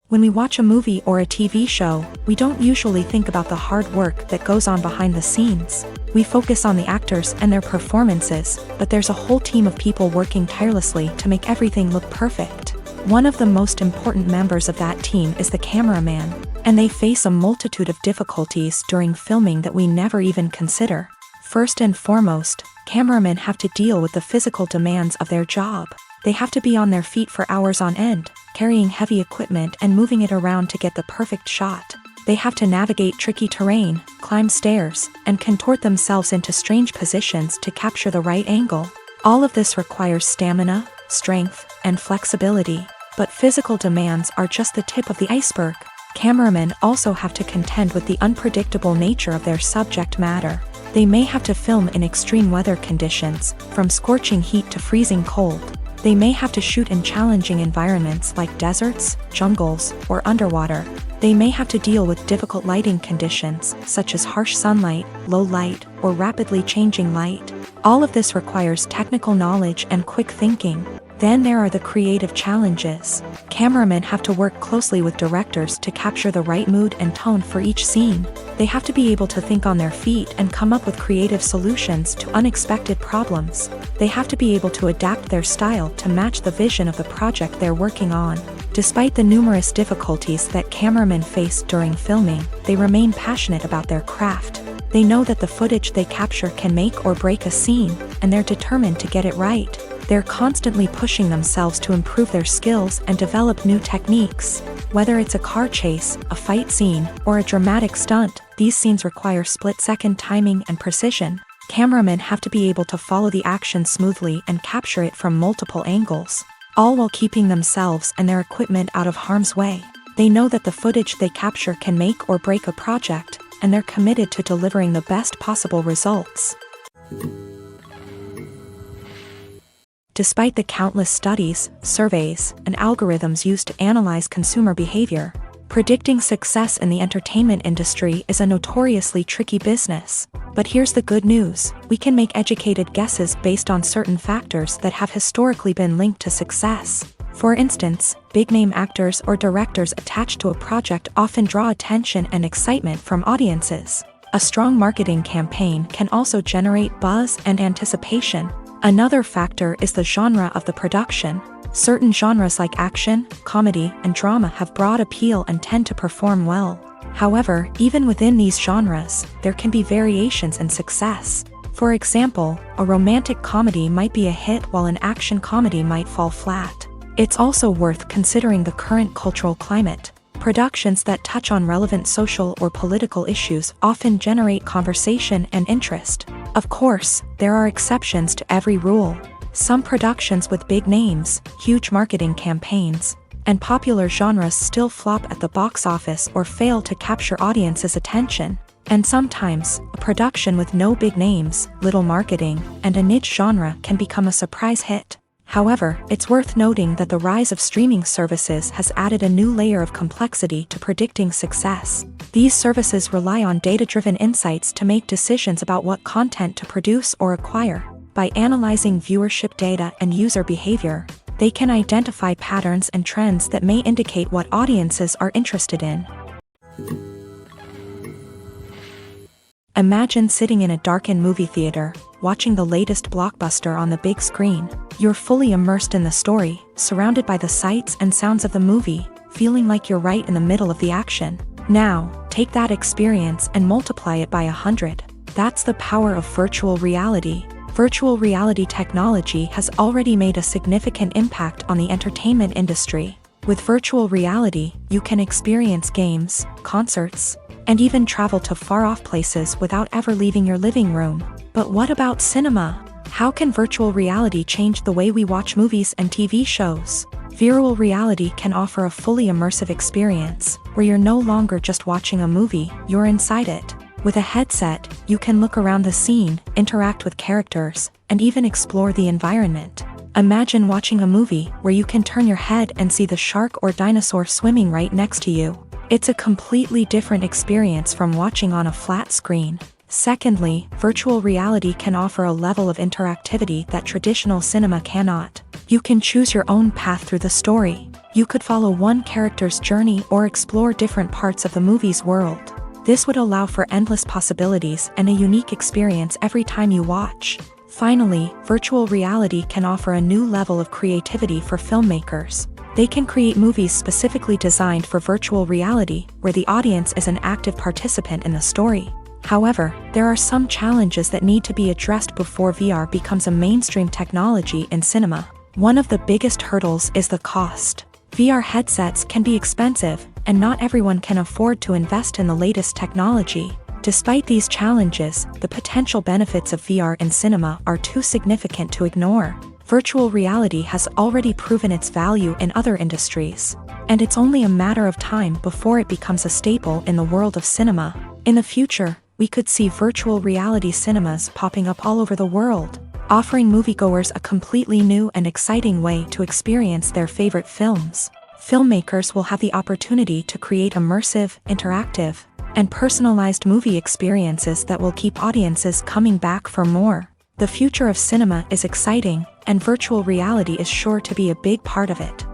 [SPEAKER 1] When we watch a movie or a TV show, we don't usually think about the hard work that goes on behind the scenes. We focus on the actors and their performances, but there's a whole team of people working tirelessly to make everything look perfect. One of the most important members of that team is the cameraman, and they face a multitude of difficulties during filming that we never even consider. First and foremost, cameramen have to deal with the physical demands of their job. They have to be on their feet for hours on end, carrying heavy equipment and moving it around to get the perfect shot. They have to navigate tricky terrain, climb stairs, and contort themselves into strange positions to capture the right angle. All of this requires stamina, strength, and flexibility. But physical demands are just the tip of the iceberg. Cameramen also have to contend with the unpredictable nature of their subject matter. They may have to film in extreme weather conditions, from scorching heat to freezing cold. They may have to shoot in challenging environments like deserts, jungles, or underwater. They may have to deal with difficult lighting conditions, such as harsh sunlight, low light, or rapidly changing light. All of this requires technical knowledge and quick thinking. Then there are the creative challenges. Cameramen have to work closely with directors to capture the right mood and tone for each scene. They have to be able to think on their feet and come up with creative solutions to unexpected problems. They have to be able to adapt their style to match the vision of the project they're working on. Despite the numerous difficulties that cameramen face during filming, they remain passionate about their craft. They know that the footage they capture can make or break a scene, and they're determined to get it right. They're constantly pushing themselves to improve their skills and develop new techniques. Whether it's a car chase, a fight scene, or a dramatic stunt, these scenes require split-second timing and precision. Cameramen have to be able to follow the action smoothly and capture it from multiple angles, all while keeping themselves and their equipment out of harm's way. They know that the footage they capture can make or break a project, and they're committed to delivering the best possible results. Despite the countless studies, surveys, and algorithms used to analyze consumer behavior, predicting success in the entertainment industry is a notoriously tricky business. But here's the good news: we can make educated guesses based on certain factors that have historically been linked to success. For instance, big-name actors or directors attached to a project often draw attention and excitement from audiences. A strong marketing campaign can also generate buzz and anticipation. Another factor is the genre of the production. Certain genres like action, comedy, and drama have broad appeal and tend to perform well. However, even within these genres, there can be variations in success. For example, a romantic comedy might be a hit while an action comedy might fall flat. It's also worth considering the current cultural climate. Productions that touch on relevant social or political issues often generate conversation and interest. Of course, there are exceptions to every rule. Some productions with big names, huge marketing campaigns, and popular genres still flop at the box office or fail to capture audiences' attention. And sometimes, a production with no big names, little marketing, and a niche genre can become a surprise hit. However, it's worth noting that the rise of streaming services has added a new layer of complexity to predicting success. These services rely on data-driven insights to make decisions about what content to produce or acquire. By analyzing viewership data and user behavior, they can identify patterns and trends that may indicate what audiences are interested in. Imagine sitting in a darkened movie theater, watching the latest blockbuster on the big screen. You're fully immersed in the story, surrounded by the sights and sounds of the movie, feeling like you're right in the middle of the action. Now, take that experience and multiply it by 100. That's the power of virtual reality. Virtual reality technology has already made a significant impact on the entertainment industry. With virtual reality, you can experience games, concerts, and even travel to far-off places without ever leaving your living room. But what about cinema? How can virtual reality change the way we watch movies and TV shows? Virtual reality can offer a fully immersive experience, where you're no longer just watching a movie, you're inside it. With a headset, you can look around the scene, interact with characters, and even explore the environment. Imagine watching a movie where you can turn your head and see the shark or dinosaur swimming right next to you. It's a completely different experience from watching on a flat screen. Secondly, virtual reality can offer a level of interactivity that traditional cinema cannot. You can choose your own path through the story. You could follow one character's journey or explore different parts of the movie's world. This would allow for endless possibilities and a unique experience every time you watch. Finally, virtual reality can offer a new level of creativity for filmmakers. They can create movies specifically designed for virtual reality, where the audience is an active participant in the story. However, there are some challenges that need to be addressed before VR becomes a mainstream technology in cinema. One of the biggest hurdles is the cost. VR headsets can be expensive, and not everyone can afford to invest in the latest technology. Despite these challenges, the potential benefits of VR in cinema are too significant to ignore. Virtual reality has already proven its value in other industries, and it's only a matter of time before it becomes a staple in the world of cinema. In the future, we could see virtual reality cinemas popping up all over the world, offering moviegoers a completely new and exciting way to experience their favorite films. Filmmakers will have the opportunity to create immersive, interactive, and personalized movie experiences that will keep audiences coming back for more. The future of cinema is exciting, and virtual reality is sure to be a big part of it.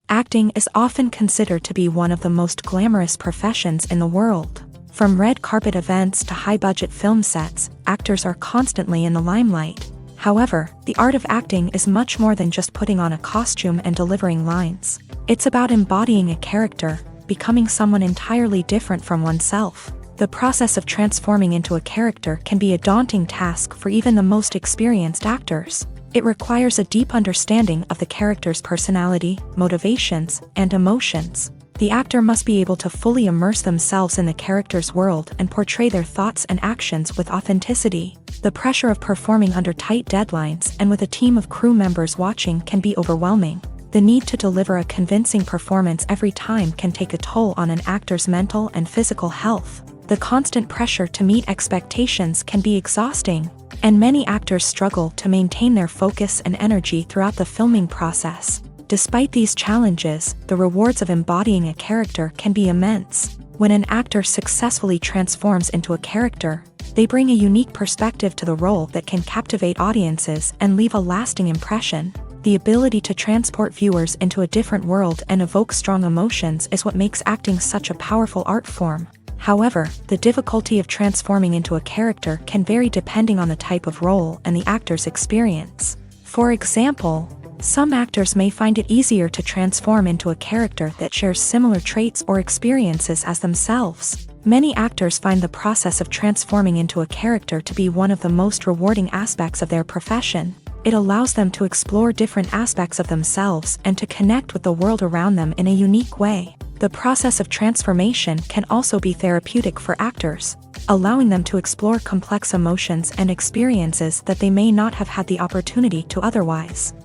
[SPEAKER 1] Acting is often considered to be one of the most glamorous professions in the world. From red carpet events to high-budget film sets, actors are constantly in the limelight. However, the art of acting is much more than just putting on a costume and delivering lines. It's about embodying a character, becoming someone entirely different from oneself. The process of transforming into a character can be a daunting task for even the most experienced actors. It requires a deep understanding of the character's personality, motivations, and emotions. The actor must be able to fully immerse themselves in the character's world and portray their thoughts and actions with authenticity. The pressure of performing under tight deadlines and with a team of crew members watching can be overwhelming. The need to deliver a convincing performance every time can take a toll on an actor's mental and physical health. The constant pressure to meet expectations can be exhausting, and many actors struggle to maintain their focus and energy throughout the filming process. Despite these challenges, the rewards of embodying a character can be immense. When an actor successfully transforms into a character, they bring a unique perspective to the role that can captivate audiences and leave a lasting impression. The ability to transport viewers into a different world and evoke strong emotions is what makes acting such a powerful art form. However, the difficulty of transforming into a character can vary depending on the type of role and the actor's experience. For example, some actors may find it easier to transform into a character that shares similar traits or experiences as themselves. Many actors find the process of transforming into a character to be one of the most rewarding aspects of their profession. It allows them to explore different aspects of themselves and to connect with the world around them in a unique way. The process of transformation can also be therapeutic for actors, allowing them to explore complex emotions and experiences that they may not have had the opportunity to otherwise.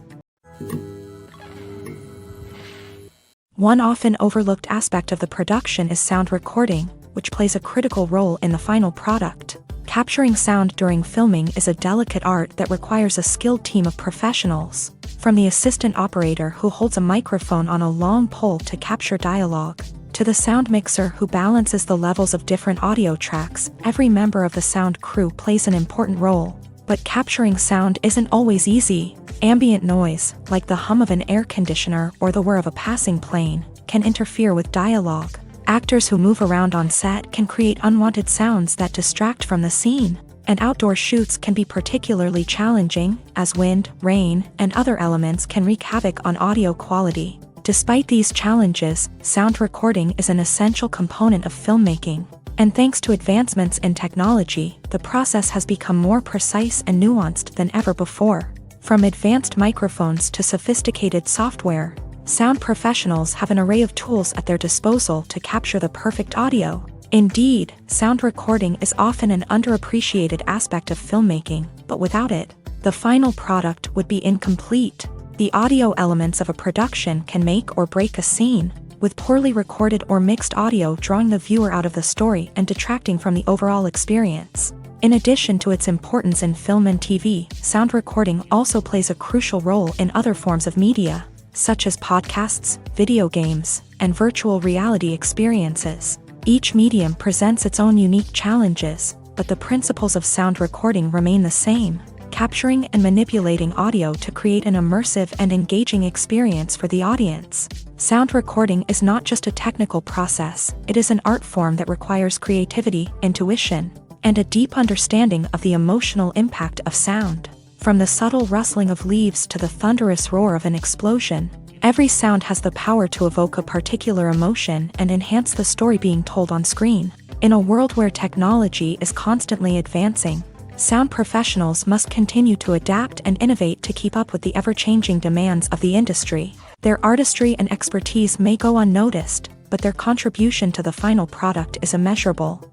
[SPEAKER 1] One often overlooked aspect of the production is sound recording, which plays a critical role in the final product. Capturing sound during filming is a delicate art that requires a skilled team of professionals. From the assistant operator who holds a microphone on a long pole to capture dialogue, to the sound mixer who balances the levels of different audio tracks, every member of the sound crew plays an important role. But capturing sound isn't always easy. Ambient noise, like the hum of an air conditioner or the whir of a passing plane, can interfere with dialogue. Actors who move around on set can create unwanted sounds that distract from the scene. And outdoor shoots can be particularly challenging, as wind, rain, and other elements can wreak havoc on audio quality. Despite these challenges, sound recording is an essential component of filmmaking. And thanks to advancements in technology, the process has become more precise and nuanced than ever before. From advanced microphones to sophisticated software, sound professionals have an array of tools at their disposal to capture the perfect audio. Indeed, sound recording is often an underappreciated aspect of filmmaking, but without it, the final product would be incomplete. The audio elements of a production can make or break a scene, with poorly recorded or mixed audio drawing the viewer out of the story and detracting from the overall experience. In addition to its importance in film and TV, sound recording also plays a crucial role in other forms of media, such as podcasts, video games, and virtual reality experiences. Each medium presents its own unique challenges, but the principles of sound recording remain the same, capturing and manipulating audio to create an immersive and engaging experience for the audience. Sound recording is not just a technical process, it is an art form that requires creativity, intuition, and a deep understanding of the emotional impact of sound. From the subtle rustling of leaves to the thunderous roar of an explosion, every sound has the power to evoke a particular emotion and enhance the story being told on screen. In a world where technology is constantly advancing, sound professionals must continue to adapt and innovate to keep up with the ever-changing demands of the industry. Their artistry and expertise may go unnoticed, but their contribution to the final product is immeasurable.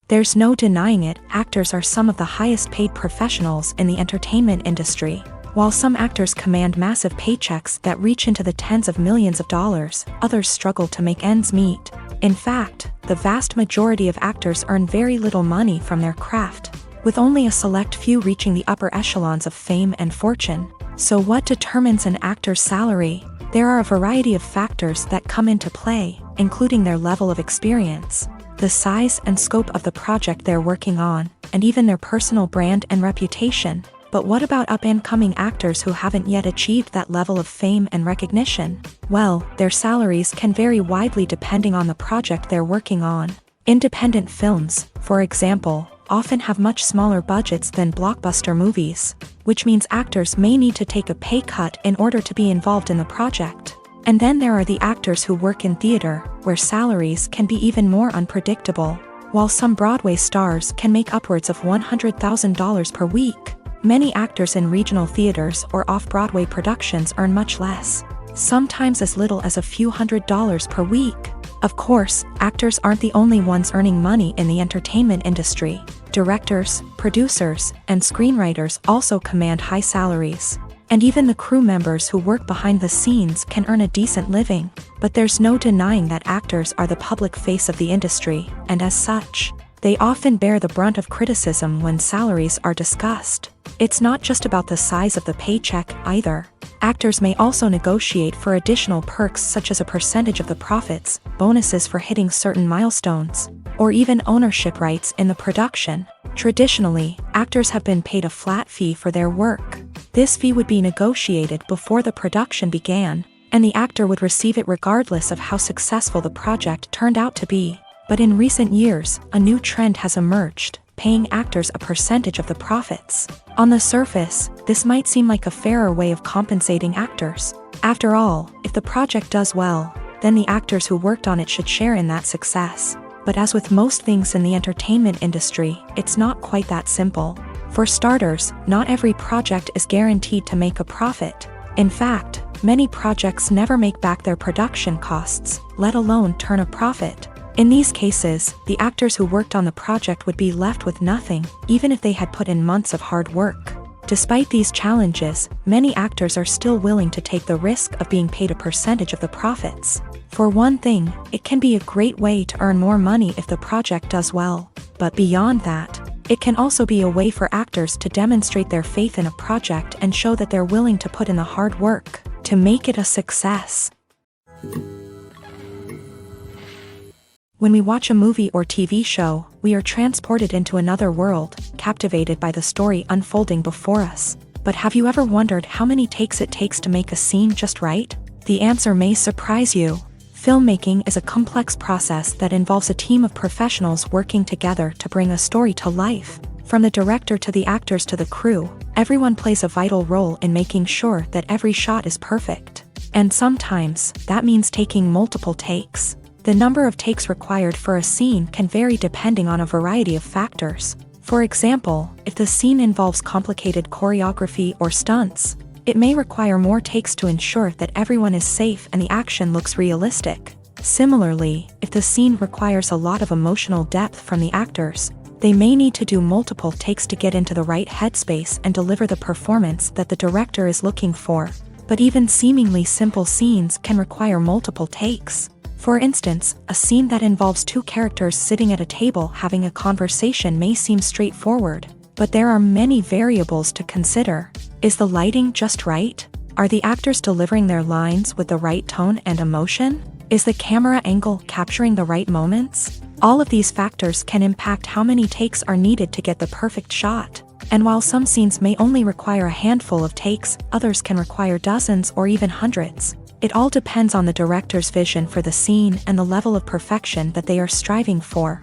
[SPEAKER 1] There's no denying it, actors are some of the highest paid professionals in the entertainment industry. While some actors command massive paychecks that reach into the tens of millions of dollars, others struggle to make ends meet. In fact, the vast majority of actors earn very little money from their craft, with only a select few reaching the upper echelons of fame and fortune. So what determines an actor's salary? There are a variety of factors that come into play, including their level of experience, the size and scope of the project they're working on, and even their personal brand and reputation. But what about up-and-coming actors who haven't yet achieved that level of fame and recognition? Well, their salaries can vary widely depending on the project they're working on. Independent films, for example, often have much smaller budgets than blockbuster movies, which means actors may need to take a pay cut in order to be involved in the project. And then there are the actors who work in theater, where salaries can be even more unpredictable. While some Broadway stars can make upwards of $100,000 per week, many actors in regional theaters or off-Broadway productions earn much less, sometimes as little as a few $100s per week. Of course, actors aren't the only ones earning money in the entertainment industry. Directors, producers, and screenwriters also command high salaries. And even the crew members who work behind the scenes can earn a decent living. But there's no denying that actors are the public face of the industry, and as such, they often bear the brunt of criticism when salaries are discussed. It's not just about the size of the paycheck, either. Actors may also negotiate for additional perks such as a percentage of the profits, bonuses for hitting certain milestones, or even ownership rights in the production. Traditionally, actors have been paid a flat fee for their work. This fee would be negotiated before the production began, and the actor would receive it regardless of how successful the project turned out to be. But in recent years, a new trend has emerged, paying actors a percentage of the profits. On the surface, this might seem like a fairer way of compensating actors. After all, if the project does well, then the actors who worked on it should share in that success. But as with most things in the entertainment industry, it's not quite that simple. For starters, not every project is guaranteed to make a profit. In fact, many projects never make back their production costs, let alone turn a profit. In these cases, the actors who worked on the project would be left with nothing, even if they had put in months of hard work. Despite these challenges, many actors are still willing to take the risk of being paid a percentage of the profits. For one thing, it can be a great way to earn more money if the project does well. But beyond that, it can also be a way for actors to demonstrate their faith in a project and show that they're willing to put in the hard work to make it a success. When we watch a movie or TV show, we are transported into another world, captivated by the story unfolding before us. But have you ever wondered how many takes it takes to make a scene just right? The answer may surprise you. Filmmaking is a complex process that involves a team of professionals working together to bring a story to life. From the director to the actors to the crew, everyone plays a vital role in making sure that every shot is perfect. And sometimes, that means taking multiple takes. The number of takes required for a scene can vary depending on a variety of factors. For example, if the scene involves complicated choreography or stunts, it may require more takes to ensure that everyone is safe and the action looks realistic. Similarly, if the scene requires a lot of emotional depth from the actors, they may need to do multiple takes to get into the right headspace and deliver the performance that the director is looking for. But even seemingly simple scenes can require multiple takes. For instance, a scene that involves two characters sitting at a table having a conversation may seem straightforward, but there are many variables to consider. Is the lighting just right? Are the actors delivering their lines with the right tone and emotion? Is the camera angle capturing the right moments? All of these factors can impact how many takes are needed to get the perfect shot. And while some scenes may only require a handful of takes, others can require dozens or even hundreds. It all depends on the director's vision for the scene and the level of perfection that they are striving for.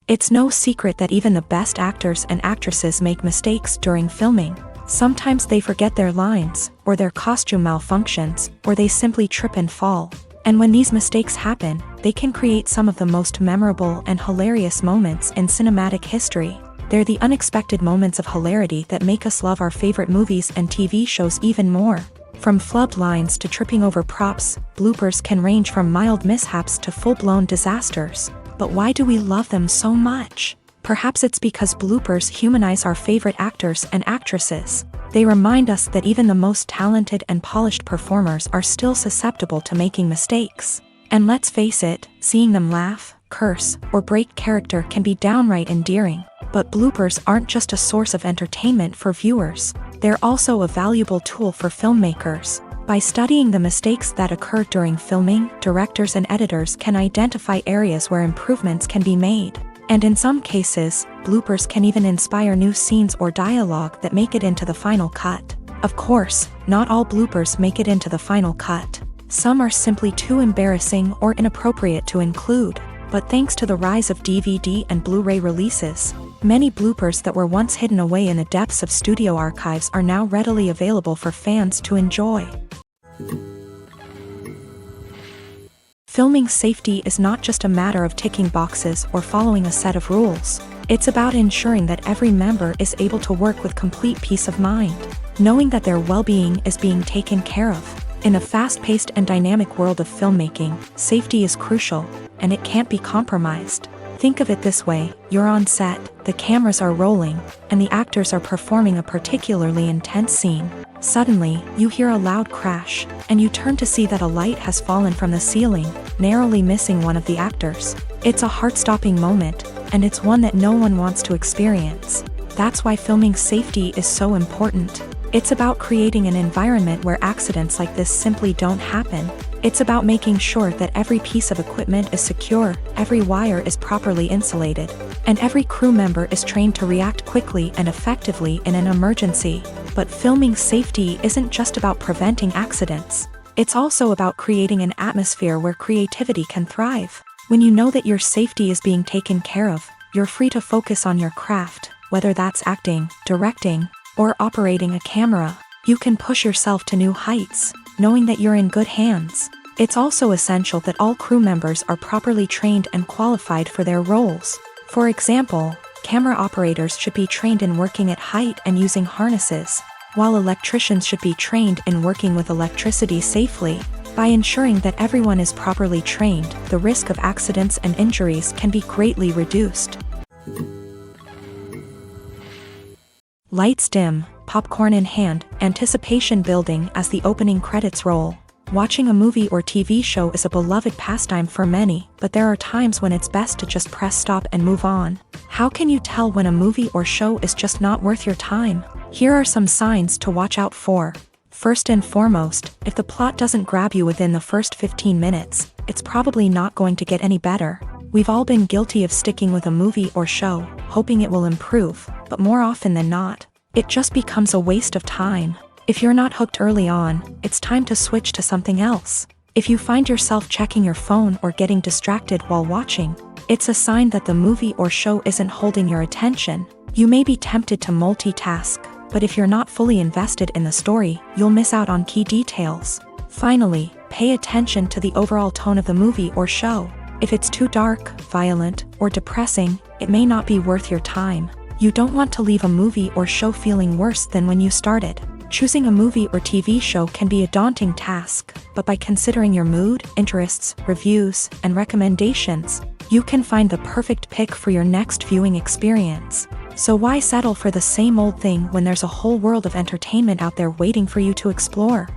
[SPEAKER 1] It's no secret that even the best actors and actresses make mistakes during filming. Sometimes they forget their lines, or their costume malfunctions, or they simply trip and fall. And when these mistakes happen, they can create some of the most memorable and hilarious moments in cinematic history. They're the unexpected moments of hilarity that make us love our favorite movies and TV shows even more. From flubbed lines to tripping over props, bloopers can range from mild mishaps to full-blown disasters. But why do we love them so much? Perhaps it's because bloopers humanize our favorite actors and actresses. They remind us that even the most talented and polished performers are still susceptible to making mistakes. And let's face it, seeing them laugh, curse, or break character can be downright endearing. But bloopers aren't just a source of entertainment for viewers. They're also a valuable tool for filmmakers. By studying the mistakes that occurred during filming, directors and editors can identify areas where improvements can be made. And in some cases, bloopers can even inspire new scenes or dialogue that make it into the final cut. Of course, not all bloopers make it into the final cut. Some are simply too embarrassing or inappropriate to include. But thanks to the rise of DVD and Blu-ray releases, many bloopers that were once hidden away in the depths of studio archives are now readily available for fans to enjoy. Filming safety is not just a matter of ticking boxes or following a set of rules. It's about ensuring that every member is able to work with complete peace of mind, knowing that their well-being is being taken care of. In a fast-paced and dynamic world of filmmaking, safety is crucial, and it can't be compromised. Think of it this way: you're on set, the cameras are rolling, and the actors are performing a particularly intense scene. Suddenly, you hear a loud crash, and you turn to see that a light has fallen from the ceiling, narrowly missing one of the actors. It's a heart-stopping moment, and it's one that no one wants to experience. That's why filming safety is so important. It's about creating an environment where accidents like this simply don't happen. It's about making sure that every piece of equipment is secure, every wire is properly insulated, and every crew member is trained to react quickly and effectively in an emergency. But filming safety isn't just about preventing accidents. It's also about creating an atmosphere where creativity can thrive. When you know that your safety is being taken care of, you're free to focus on your craft, whether that's acting, directing, or operating a camera. You can push yourself to new heights, knowing that you're in good hands. It's also essential that all crew members are properly trained and qualified for their roles. For example, camera operators should be trained in working at height and using harnesses, while electricians should be trained in working with electricity safely. By ensuring that everyone is properly trained, the risk of accidents and injuries can be greatly reduced. Lights dim, popcorn in hand, anticipation building as the opening credits roll. Watching a movie or TV show is a beloved pastime for many, but there are times when it's best to just press stop and move on. How can you tell when a movie or show is just not worth your time? Here are some signs to watch out for. First and foremost, if the plot doesn't grab you within the first 15 minutes, it's probably not going to get any better. We've all been guilty of sticking with a movie or show, hoping it will improve, but more often than not, it just becomes a waste of time. If you're not hooked early on, it's time to switch to something else. If you find yourself checking your phone or getting distracted while watching, it's a sign that the movie or show isn't holding your attention. You may be tempted to multitask, but if you're not fully invested in the story, you'll miss out on key details. Finally, pay attention to the overall tone of the movie or show. If it's too dark, violent, or depressing, it may not be worth your time. You don't want to leave a movie or show feeling worse than when you started. Choosing a movie or TV show can be a daunting task, but by considering your mood, interests, reviews, and recommendations, you can find the perfect pick for your next viewing experience. So why settle for the same old thing when there's a whole world of entertainment out there waiting for you to explore?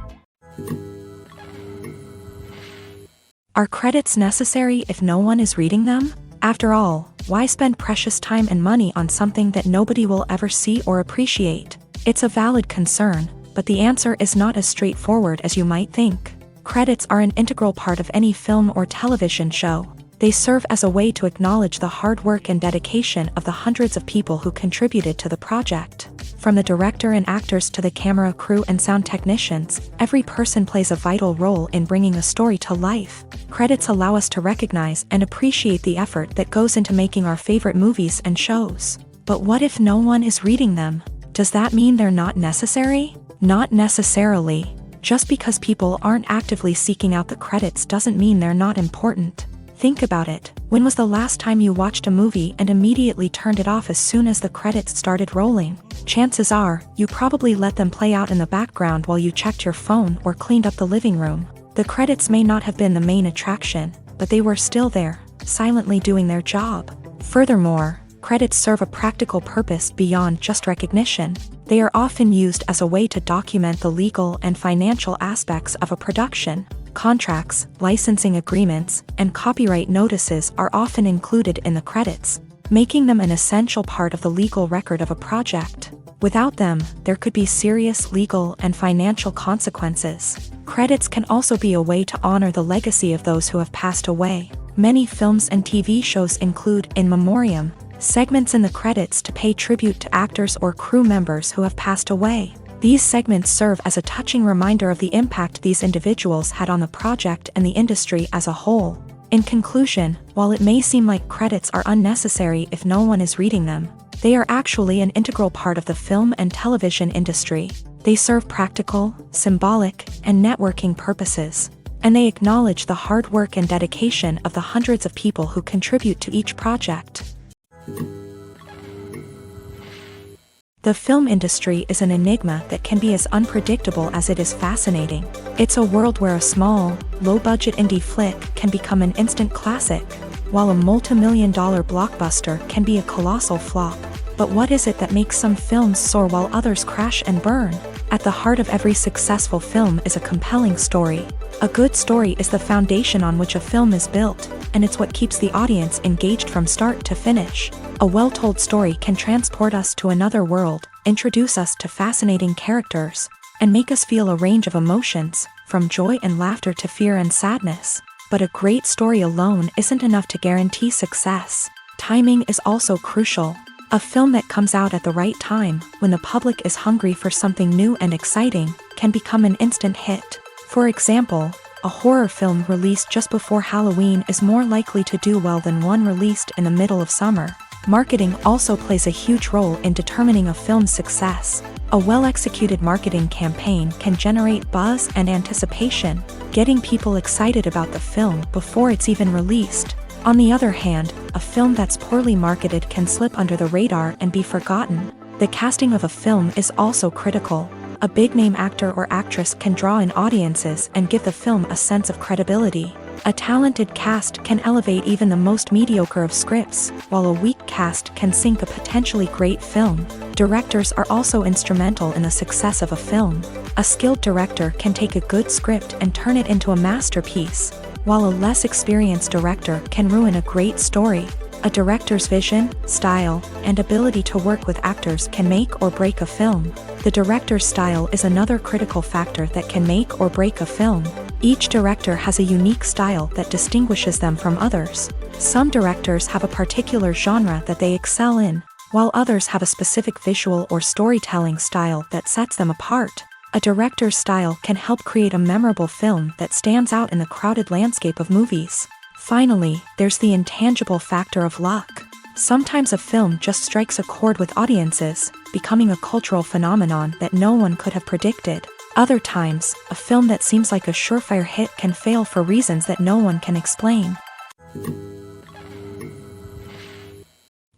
[SPEAKER 1] Are credits necessary if no one is reading them? After all, why spend precious time and money on something that nobody will ever see or appreciate? It's a valid concern, but the answer is not as straightforward as you might think. Credits are an integral part of any film or television show. They serve as a way to acknowledge the hard work and dedication of the hundreds of people who contributed to the project. From the director and actors to the camera crew and sound technicians, every person plays a vital role in bringing a story to life. Credits allow us to recognize and appreciate the effort that goes into making our favorite movies and shows. But what if no one is reading them? Does that mean they're not necessary? Not necessarily. Just because people aren't actively seeking out the credits doesn't mean they're not important. Think about it. When was the last time you watched a movie and immediately turned it off as soon as the credits started rolling? Chances are, you probably let them play out in the background while you checked your phone or cleaned up the living room. The credits may not have been the main attraction, but they were still there, silently doing their job. Furthermore, credits serve a practical purpose beyond just recognition. They are often used as a way to document the legal and financial aspects of a production. Contracts, licensing agreements, and copyright notices are often included in the credits, making them an essential part of the legal record of a project. Without them, there could be serious legal and financial consequences. Credits can also be a way to honor the legacy of those who have passed away. Many films and TV shows include in memoriam segments in the credits to pay tribute to actors or crew members who have passed away. These segments serve as a touching reminder of the impact these individuals had on the project and the industry as a whole. In conclusion, while it may seem like credits are unnecessary if no one is reading them, they are actually an integral part of the film and television industry. They serve practical, symbolic, and networking purposes, and they acknowledge the hard work and dedication of the hundreds of people who contribute to each project. The film industry is an enigma that can be as unpredictable as it is fascinating. It's a world where a small, low-budget indie flick can become an instant classic, while a multi-million-dollar blockbuster can be a colossal flop. But what is it that makes some films soar while others crash and burn? At the heart of every successful film is a compelling story. A good story is the foundation on which a film is built, and it's what keeps the audience engaged from start to finish. A well-told story can transport us to another world, introduce us to fascinating characters, and make us feel a range of emotions, from joy and laughter to fear and sadness. But a great story alone isn't enough to guarantee success. Timing is also crucial. A film that comes out at the right time, when the public is hungry for something new and exciting, can become an instant hit. For example, a horror film released just before Halloween is more likely to do well than one released in the middle of summer. Marketing also plays a huge role in determining a film's success. A well-executed marketing campaign can generate buzz and anticipation, getting people excited about the film before it's even released. On the other hand, a film that's poorly marketed can slip under the radar and be forgotten. The casting of a film is also critical. A big-name actor or actress can draw in audiences and give the film a sense of credibility. A talented cast can elevate even the most mediocre of scripts, while a weak cast can sink a potentially great film. Directors are also instrumental in the success of a film. A skilled director can take a good script and turn it into a masterpiece, while a less experienced director can ruin a great story. A director's vision, style, and ability to work with actors can make or break a film. The director's style is another critical factor that can make or break a film. Each director has a unique style that distinguishes them from others. Some directors have a particular genre that they excel in, while others have a specific visual or storytelling style that sets them apart. A director's style can help create a memorable film that stands out in the crowded landscape of movies. Finally, there's the intangible factor of luck. Sometimes a film just strikes a chord with audiences, becoming a cultural phenomenon that no one could have predicted. Other times, a film that seems like a surefire hit can fail for reasons that no one can explain.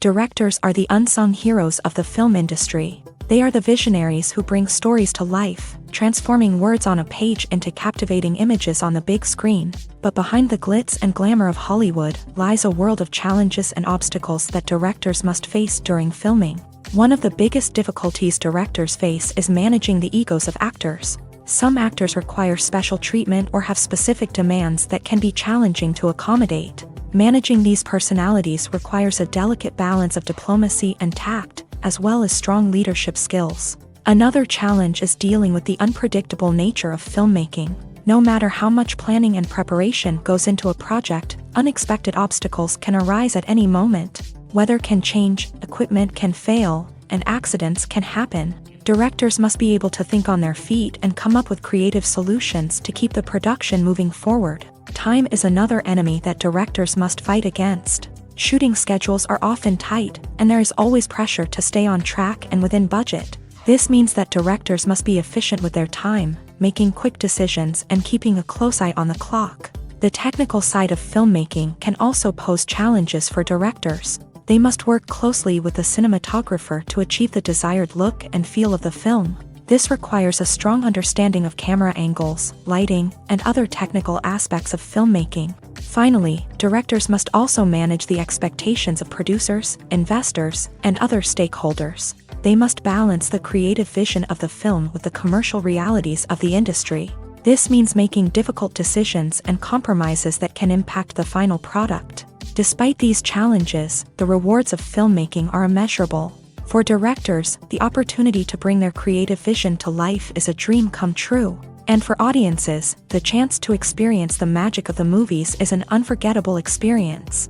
[SPEAKER 1] Directors are the unsung heroes of the film industry. They are the visionaries who bring stories to life, transforming words on a page into captivating images on the big screen. But behind the glitz and glamour of Hollywood lies a world of challenges and obstacles that directors must face during filming. One of the biggest difficulties directors face is managing the egos of actors. Some actors require special treatment or have specific demands that can be challenging to accommodate. Managing these personalities requires a delicate balance of diplomacy and tact, as well as strong leadership skills. Another challenge is dealing with the unpredictable nature of filmmaking. No matter how much planning and preparation goes into a project, unexpected obstacles can arise at any moment. Weather can change, equipment can fail, and accidents can happen. Directors must be able to think on their feet and come up with creative solutions to keep the production moving forward. Time is another enemy that directors must fight against. Shooting schedules are often tight, and there is always pressure to stay on track and within budget. This means that directors must be efficient with their time, making quick decisions and keeping a close eye on the clock. The technical side of filmmaking can also pose challenges for directors. They must work closely with the cinematographer to achieve the desired look and feel of the film. This requires a strong understanding of camera angles, lighting, and other technical aspects of filmmaking. Finally, directors must also manage the expectations of producers, investors, and other stakeholders. They must balance the creative vision of the film with the commercial realities of the industry. This means making difficult decisions and compromises that can impact the final product. Despite these challenges, the rewards of filmmaking are immeasurable. For directors, the opportunity to bring their creative vision to life is a dream come true. And for audiences, the chance to experience the magic of the movies is an unforgettable experience.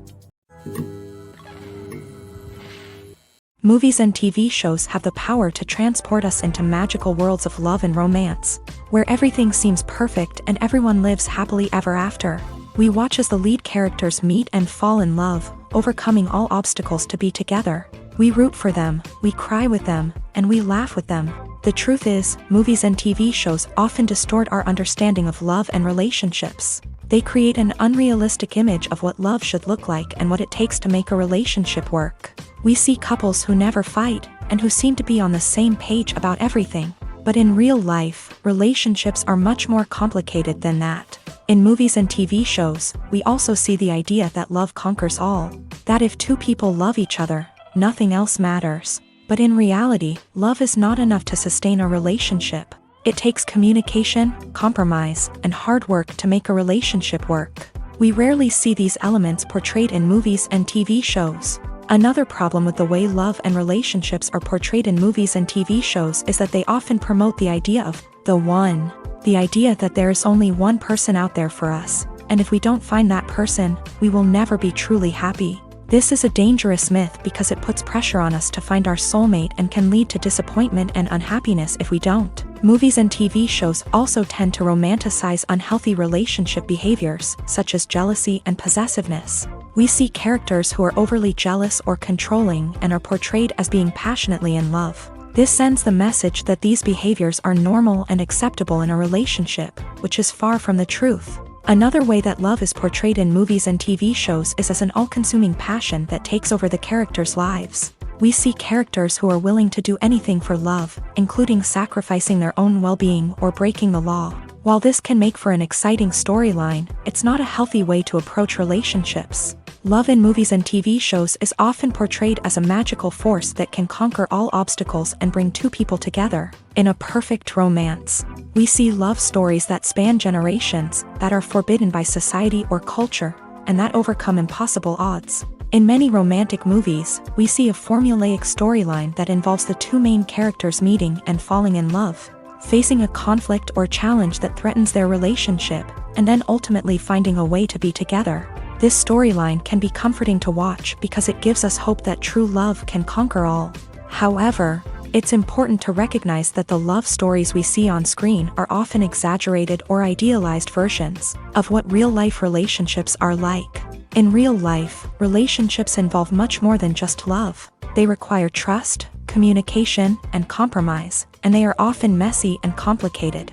[SPEAKER 1] Movies and TV shows have the power to transport us into magical worlds of love and romance, where everything seems perfect and everyone lives happily ever after. We watch as the lead characters meet and fall in love, overcoming all obstacles to be together. We root for them, we cry with them, and we laugh with them. The truth is, movies and TV shows often distort our understanding of love and relationships. They create an unrealistic image of what love should look like and what it takes to make a relationship work. We see couples who never fight, and who seem to be on the same page about everything. But in real life, relationships are much more complicated than that. In movies and TV shows, we also see the idea that love conquers all. That if two people love each other, nothing else matters. But in reality, love is not enough to sustain a relationship. It takes communication, compromise, and hard work to make a relationship work. We rarely see these elements portrayed in movies and TV shows. Another problem with the way love and relationships are portrayed in movies and TV shows is that they often promote the idea of the one. The idea that there is only one person out there for us, and if we don't find that person, we will never be truly happy. This is a dangerous myth because it puts pressure on us to find our soulmate and can lead to disappointment and unhappiness if we don't. Movies and TV shows also tend to romanticize unhealthy relationship behaviors, such as jealousy and possessiveness. We see characters who are overly jealous or controlling and are portrayed as being passionately in love. This sends the message that these behaviors are normal and acceptable in a relationship, which is far from the truth. Another way that love is portrayed in movies and TV shows is as an all-consuming passion that takes over the characters' lives. We see characters who are willing to do anything for love, including sacrificing their own well-being or breaking the law. While this can make for an exciting storyline, it's not a healthy way to approach relationships. Love in movies and TV shows is often portrayed as a magical force that can conquer all obstacles and bring two people together. In a perfect romance, we see love stories that span generations, that are forbidden by society or culture, and that overcome impossible odds. In many romantic movies, we see a formulaic storyline that involves the two main characters meeting and falling in love, facing a conflict or challenge that threatens their relationship, and then ultimately finding a way to be together. This storyline can be comforting to watch because it gives us hope that true love can conquer all. However, it's important to recognize that the love stories we see on screen are often exaggerated or idealized versions of what real-life relationships are like. In real life, relationships involve much more than just love. They require trust, communication, and compromise, and they are often messy and complicated.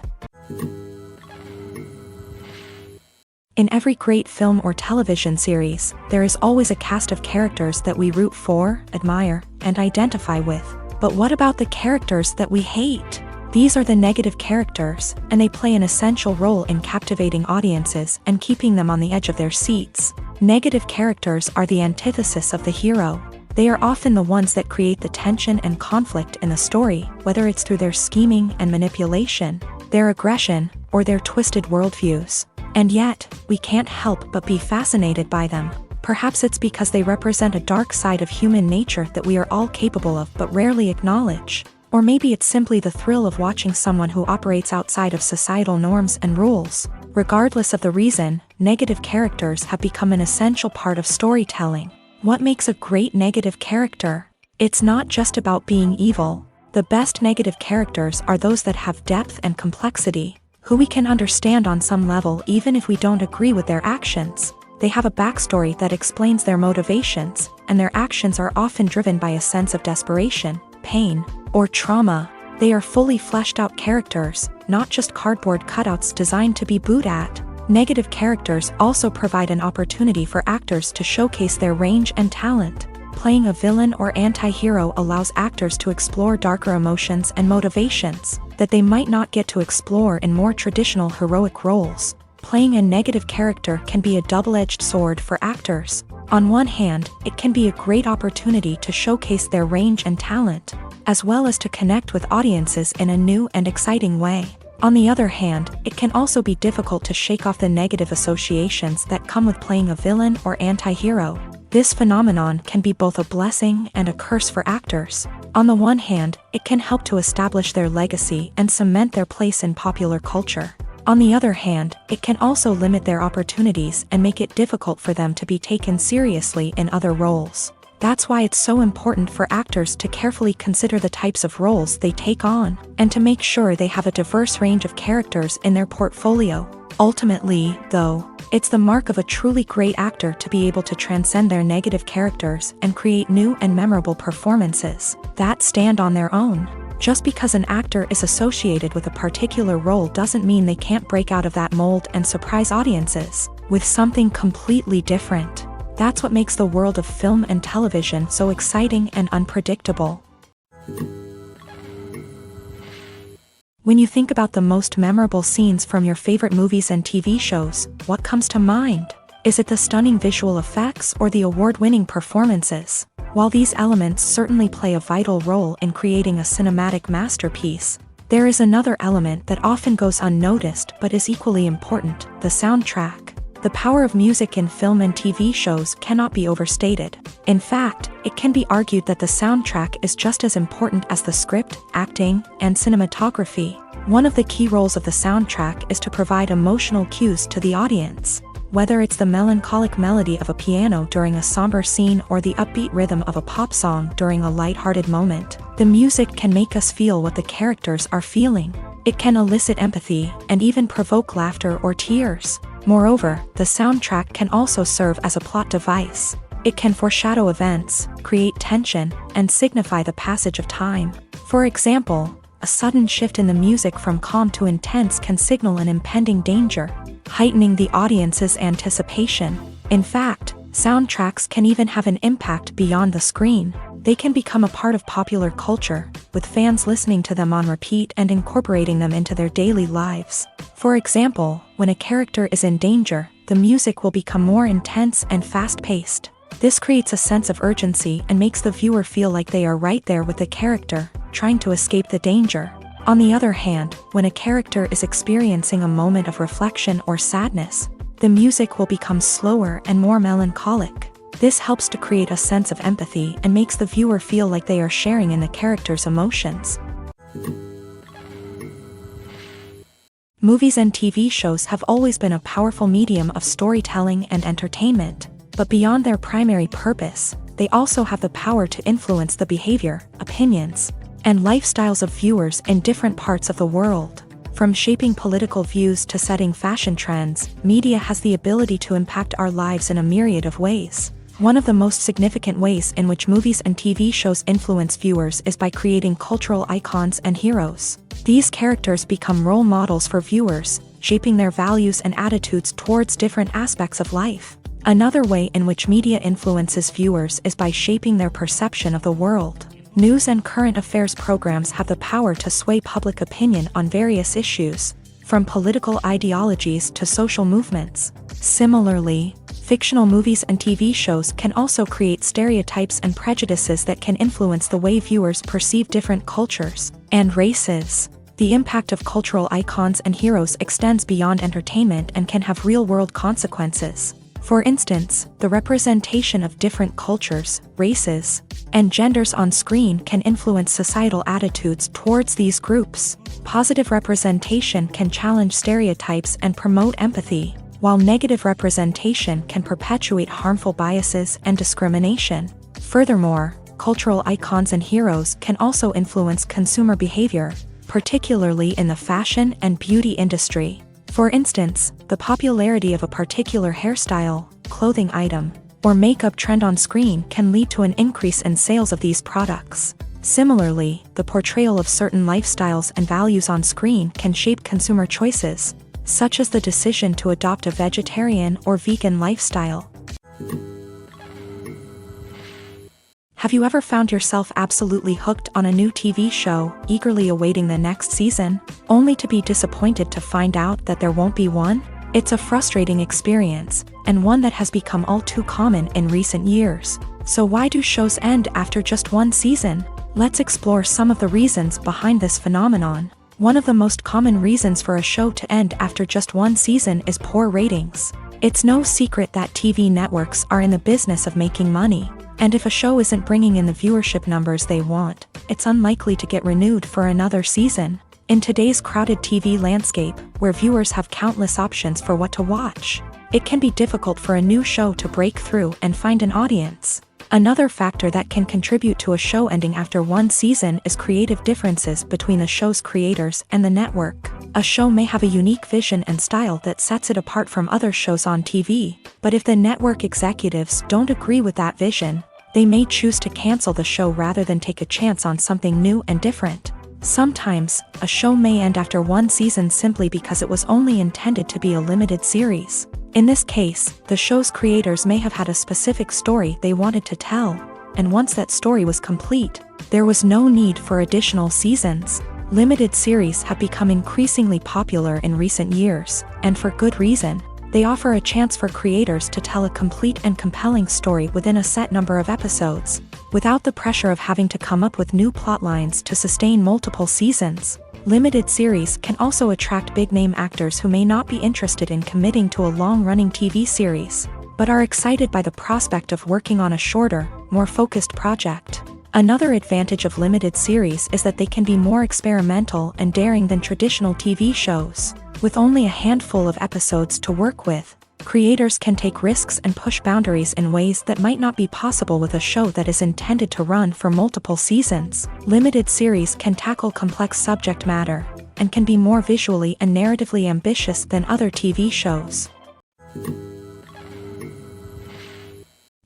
[SPEAKER 1] In every great film or television series, there is always a cast of characters that we root for, admire, and identify with. But what about the characters that we hate? These are the negative characters, and they play an essential role in captivating audiences and keeping them on the edge of their seats. Negative characters are the antithesis of the hero. They are often the ones that create the tension and conflict in the story, whether it's through their scheming and manipulation, their aggression, or their twisted worldviews. And yet, we can't help but be fascinated by them. Perhaps it's because they represent a dark side of human nature that we are all capable of but rarely acknowledge. Or maybe it's simply the thrill of watching someone who operates outside of societal norms and rules. Regardless of the reason, negative characters have become an essential part of storytelling. What makes a great negative character? It's not just about being evil. The best negative characters are those that have depth and complexity, who we can understand on some level even if we don't agree with their actions. They have a backstory that explains their motivations, and their actions are often driven by a sense of desperation, pain, or trauma. They are fully fleshed out characters, not just cardboard cutouts designed to be booed at. Negative characters also provide an opportunity for actors to showcase their range and talent. Playing a villain or anti-hero allows actors to explore darker emotions and motivations that they might not get to explore in more traditional heroic roles. Playing a negative character can be a double-edged sword for actors. On one hand, it can be a great opportunity to showcase their range and talent, as well as to connect with audiences in a new and exciting way. On the other hand, it can also be difficult to shake off the negative associations that come with playing a villain or anti-hero. This phenomenon can be both a blessing and a curse for actors. On the one hand, it can help to establish their legacy and cement their place in popular culture. On the other hand, it can also limit their opportunities and make it difficult for them to be taken seriously in other roles. That's why it's so important for actors to carefully consider the types of roles they take on, and to make sure they have a diverse range of characters in their portfolio. Ultimately, though, it's the mark of a truly great actor to be able to transcend their negative characters and create new and memorable performances that stand on their own. Just because an actor is associated with a particular role doesn't mean they can't break out of that mold and surprise audiences with something completely different. That's what makes the world of film and television so exciting and unpredictable. When you think about the most memorable scenes from your favorite movies and TV shows, what comes to mind? Is it the stunning visual effects or the award-winning performances? While these elements certainly play a vital role in creating a cinematic masterpiece, there is another element that often goes unnoticed but is equally important: the soundtrack. The power of music in film and TV shows cannot be overstated. In fact, it can be argued that the soundtrack is just as important as the script, acting, and cinematography. One of the key roles of the soundtrack is to provide emotional cues to the audience. Whether it's the melancholic melody of a piano during a somber scene or the upbeat rhythm of a pop song during a light-hearted moment, the music can make us feel what the characters are feeling. It can elicit empathy and even provoke laughter or tears. Moreover, the soundtrack can also serve as a plot device. It can foreshadow events, create tension, and signify the passage of time. For example, a sudden shift in the music from calm to intense can signal an impending danger, heightening the audience's anticipation. In fact, soundtracks can even have an impact beyond the screen. They can become a part of popular culture, with fans listening to them on repeat and incorporating them into their daily lives. For example, when a character is in danger, the music will become more intense and fast-paced. This creates a sense of urgency and makes the viewer feel like they are right there with the character, trying to escape the danger. On the other hand, when a character is experiencing a moment of reflection or sadness, the music will become slower and more melancholic. This helps to create a sense of empathy and makes the viewer feel like they are sharing in the character's emotions. Movies and TV shows have always been a powerful medium of storytelling and entertainment, but beyond their primary purpose, they also have the power to influence the behavior, opinions, and lifestyles of viewers in different parts of the world. From shaping political views to setting fashion trends, media has the ability to impact our lives in a myriad of ways. One of the most significant ways in which movies and TV shows influence viewers is by creating cultural icons and heroes. These characters become role models for viewers, shaping their values and attitudes towards different aspects of life. Another way in which media influences viewers is by shaping their perception of the world. News and current affairs programs have the power to sway public opinion on various issues, from political ideologies to social movements. Similarly, fictional movies and TV shows can also create stereotypes and prejudices that can influence the way viewers perceive different cultures and races. The impact of cultural icons and heroes extends beyond entertainment and can have real-world consequences. For instance, the representation of different cultures, races, and genders on screen can influence societal attitudes towards these groups. Positive representation can challenge stereotypes and promote empathy, while negative representation can perpetuate harmful biases and discrimination. Furthermore, cultural icons and heroes can also influence consumer behavior, particularly in the fashion and beauty industry. For instance, the popularity of a particular hairstyle, clothing item, or makeup trend on screen can lead to an increase in sales of these products. Similarly, the portrayal of certain lifestyles and values on screen can shape consumer choices, such as the decision to adopt a vegetarian or vegan lifestyle. Have you ever found yourself absolutely hooked on a new TV show, eagerly awaiting the next season, only to be disappointed to find out that there won't be one? It's a frustrating experience, and one that has become all too common in recent years. So why do shows end after just one season? Let's explore some of the reasons behind this phenomenon. One of the most common reasons for a show to end after just one season is poor ratings. It's no secret that TV networks are in the business of making money, and if a show isn't bringing in the viewership numbers they want, it's unlikely to get renewed for another season. In today's crowded TV landscape, where viewers have countless options for what to watch, it can be difficult for a new show to break through and find an audience. Another factor that can contribute to a show ending after one season is creative differences between the show's creators and the network. A show may have a unique vision and style that sets it apart from other shows on TV, but if the network executives don't agree with that vision, they may choose to cancel the show rather than take a chance on something new and different. Sometimes, a show may end after one season simply because it was only intended to be a limited series. In this case, the show's creators may have had a specific story they wanted to tell, and once that story was complete, there was no need for additional seasons. Limited series have become increasingly popular in recent years, and for good reason. They offer a chance for creators to tell a complete and compelling story within a set number of episodes, without the pressure of having to come up with new plotlines to sustain multiple seasons. Limited series can also attract big-name actors who may not be interested in committing to a long-running TV series, but are excited by the prospect of working on a shorter, more focused project. Another advantage of limited series is that they can be more experimental and daring than traditional TV shows. With only a handful of episodes to work with, creators can take risks and push boundaries in ways that might not be possible with a show that is intended to run for multiple seasons. Limited series can tackle complex subject matter, and can be more visually and narratively ambitious than other TV shows.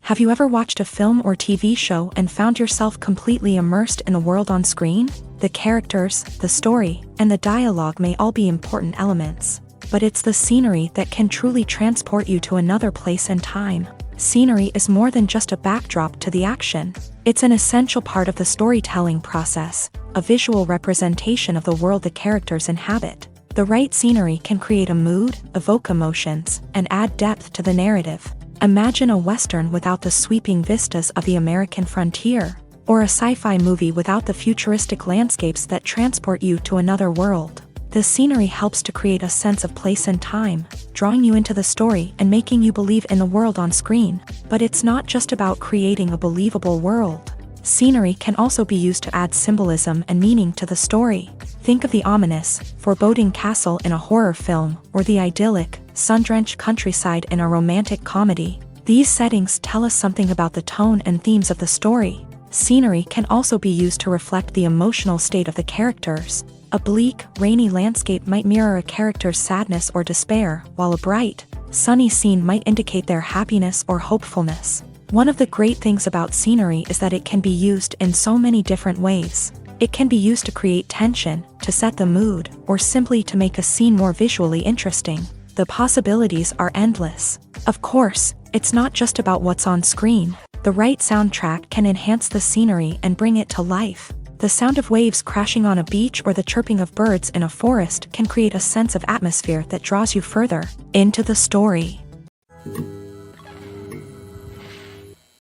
[SPEAKER 1] Have you ever watched a film or TV show and found yourself completely immersed in the world on screen? The characters, the story, and the dialogue may all be important elements, but it's the scenery that can truly transport you to another place and time. Scenery is more than just a backdrop to the action. It's an essential part of the storytelling process, a visual representation of the world the characters inhabit. The right scenery can create a mood, evoke emotions, and add depth to the narrative. Imagine a Western without the sweeping vistas of the American frontier, or a sci-fi movie without the futuristic landscapes that transport you to another world. The scenery helps to create a sense of place and time, drawing you into the story and making you believe in the world on screen. But it's not just about creating a believable world. Scenery can also be used to add symbolism and meaning to the story. Think of the ominous, foreboding castle in a horror film, or the idyllic, sun-drenched countryside in a romantic comedy. These settings tell us something about the tone and themes of the story. Scenery can also be used to reflect the emotional state of the characters. A bleak, rainy landscape might mirror a character's sadness or despair, while a bright, sunny scene might indicate their happiness or hopefulness. One of the great things about scenery is that it can be used in so many different ways. It can be used to create tension, to set the mood, or simply to make a scene more visually interesting. The possibilities are endless. Of course, it's not just about what's on screen. The right soundtrack can enhance the scenery and bring it to life. The sound of waves crashing on a beach or the chirping of birds in a forest can create a sense of atmosphere that draws you further into the story.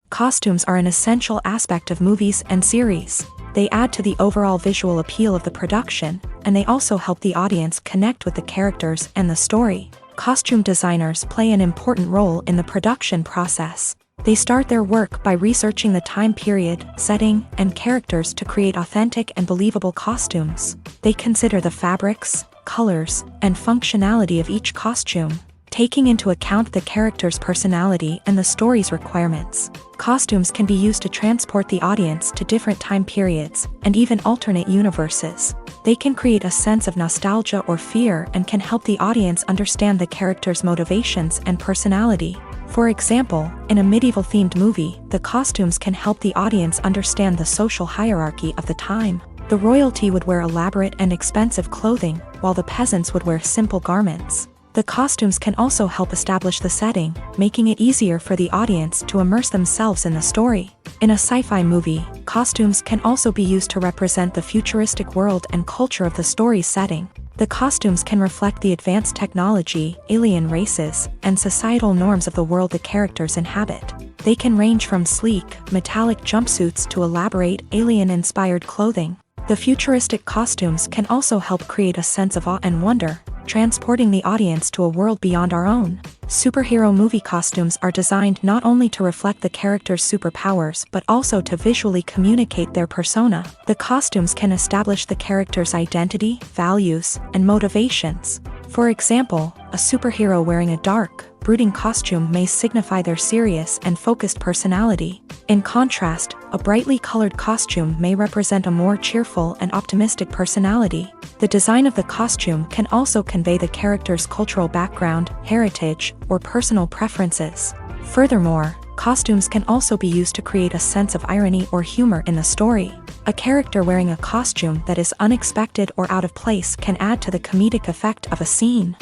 [SPEAKER 1] Costumes are an essential aspect of movies and series. They add to the overall visual appeal of the production, and they also help the audience connect with the characters and the story. Costume designers play an important role in the production process. They start their work by researching the time period, setting, and characters to create authentic and believable costumes. They consider the fabrics, colors, and functionality of each costume, taking into account the character's personality and the story's requirements. Costumes can be used to transport the audience to different time periods, and even alternate universes. They can create a sense of nostalgia or fear and can help the audience understand the character's motivations and personality. For example, in a medieval-themed movie, the costumes can help the audience understand the social hierarchy of the time. The royalty would wear elaborate and expensive clothing, while the peasants would wear simple garments. The costumes can also help establish the setting, making it easier for the audience to immerse themselves in the story. In a sci-fi movie, costumes can also be used to represent the futuristic world and culture of the story's setting. The costumes can reflect the advanced technology, alien races, and societal norms of the world the characters inhabit. They can range from sleek, metallic jumpsuits to elaborate, alien-inspired clothing. The futuristic costumes can also help create a sense of awe and wonder, transporting the audience to a world beyond our own. Superhero movie costumes are designed not only to reflect the character's superpowers but also to visually communicate their persona. The costumes can establish the character's identity, values, and motivations. For example, a superhero wearing a dark, brooding costume may signify their serious and focused personality. In contrast, a brightly colored costume may represent a more cheerful and optimistic personality. The design of the costume can also convey the character's cultural background, heritage, or personal preferences. Furthermore, costumes can also be used to create a sense of irony or humor in the story. A character wearing a costume that is unexpected or out of place can add to the comedic effect of a scene.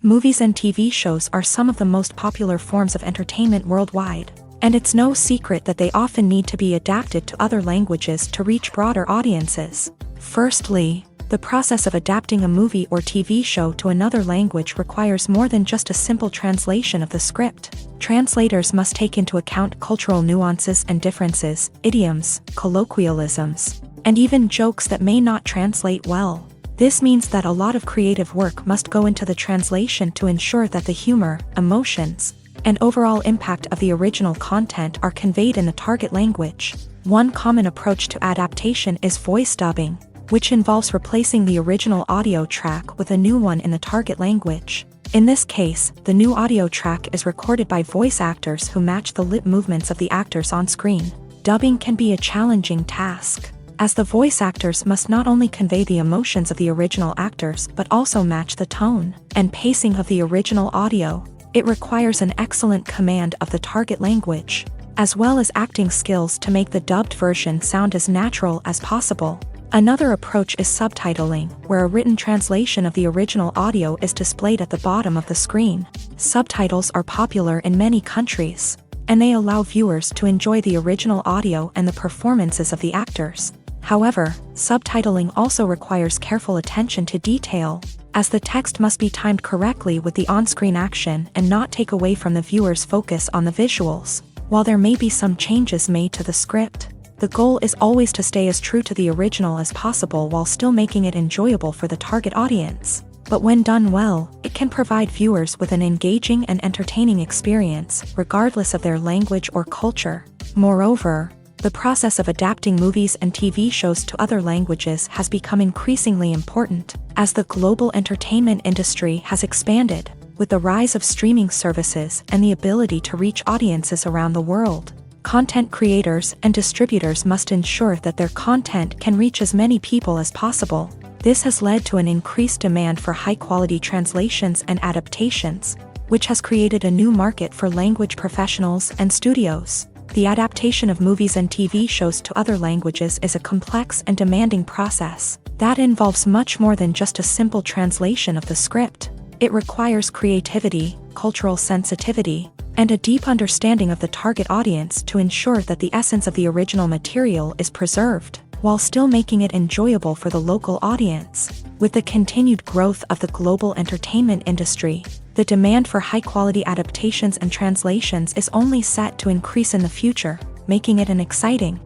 [SPEAKER 1] Movies and TV shows are some of the most popular forms of entertainment worldwide, and it's no secret that they often need to be adapted to other languages to reach broader audiences. Firstly, the process of adapting a movie or TV show to another language requires more than just a simple translation of the script. Translators must take into account cultural nuances and differences, idioms, colloquialisms, and even jokes that may not translate well. This means that a lot of creative work must go into the translation to ensure that the humor, emotions, and overall impact of the original content are conveyed in the target language. One common approach to adaptation is voice dubbing, which involves replacing the original audio track with a new one in the target language. In this case, the new audio track is recorded by voice actors who match the lip movements of the actors on screen. Dubbing can be a challenging task, as the voice actors must not only convey the emotions of the original actors but also match the tone and pacing of the original audio. It requires an excellent command of the target language, as well as acting skills to make the dubbed version sound as natural as possible. Another approach is subtitling, where a written translation of the original audio is displayed at the bottom of the screen. Subtitles are popular in many countries, and they allow viewers to enjoy the original audio and the performances of the actors. However, subtitling also requires careful attention to detail, as the text must be timed correctly with the on-screen action and not take away from the viewer's focus on the visuals. While there may be some changes made to the script, the goal is always to stay as true to the original as possible while still making it enjoyable for the target audience. But when done well, it can provide viewers with an engaging and entertaining experience, regardless of their language or culture. Moreover, the process of adapting movies and TV shows to other languages has become increasingly important, as the global entertainment industry has expanded, with the rise of streaming services and the ability to reach audiences around the world. Content creators and distributors must ensure that their content can reach as many people as possible. This has led to an increased demand for high-quality translations and adaptations, which has created a new market for language professionals and studios. The adaptation of movies and TV shows to other languages is a complex and demanding process that involves much more than just a simple translation of the script. It requires creativity, cultural sensitivity, and a deep understanding of the target audience to ensure that the essence of the original material is preserved, while still making it enjoyable for the local audience. With the continued growth of the global entertainment industry, the demand for high-quality adaptations and translations is only set to increase in the future, making it an exciting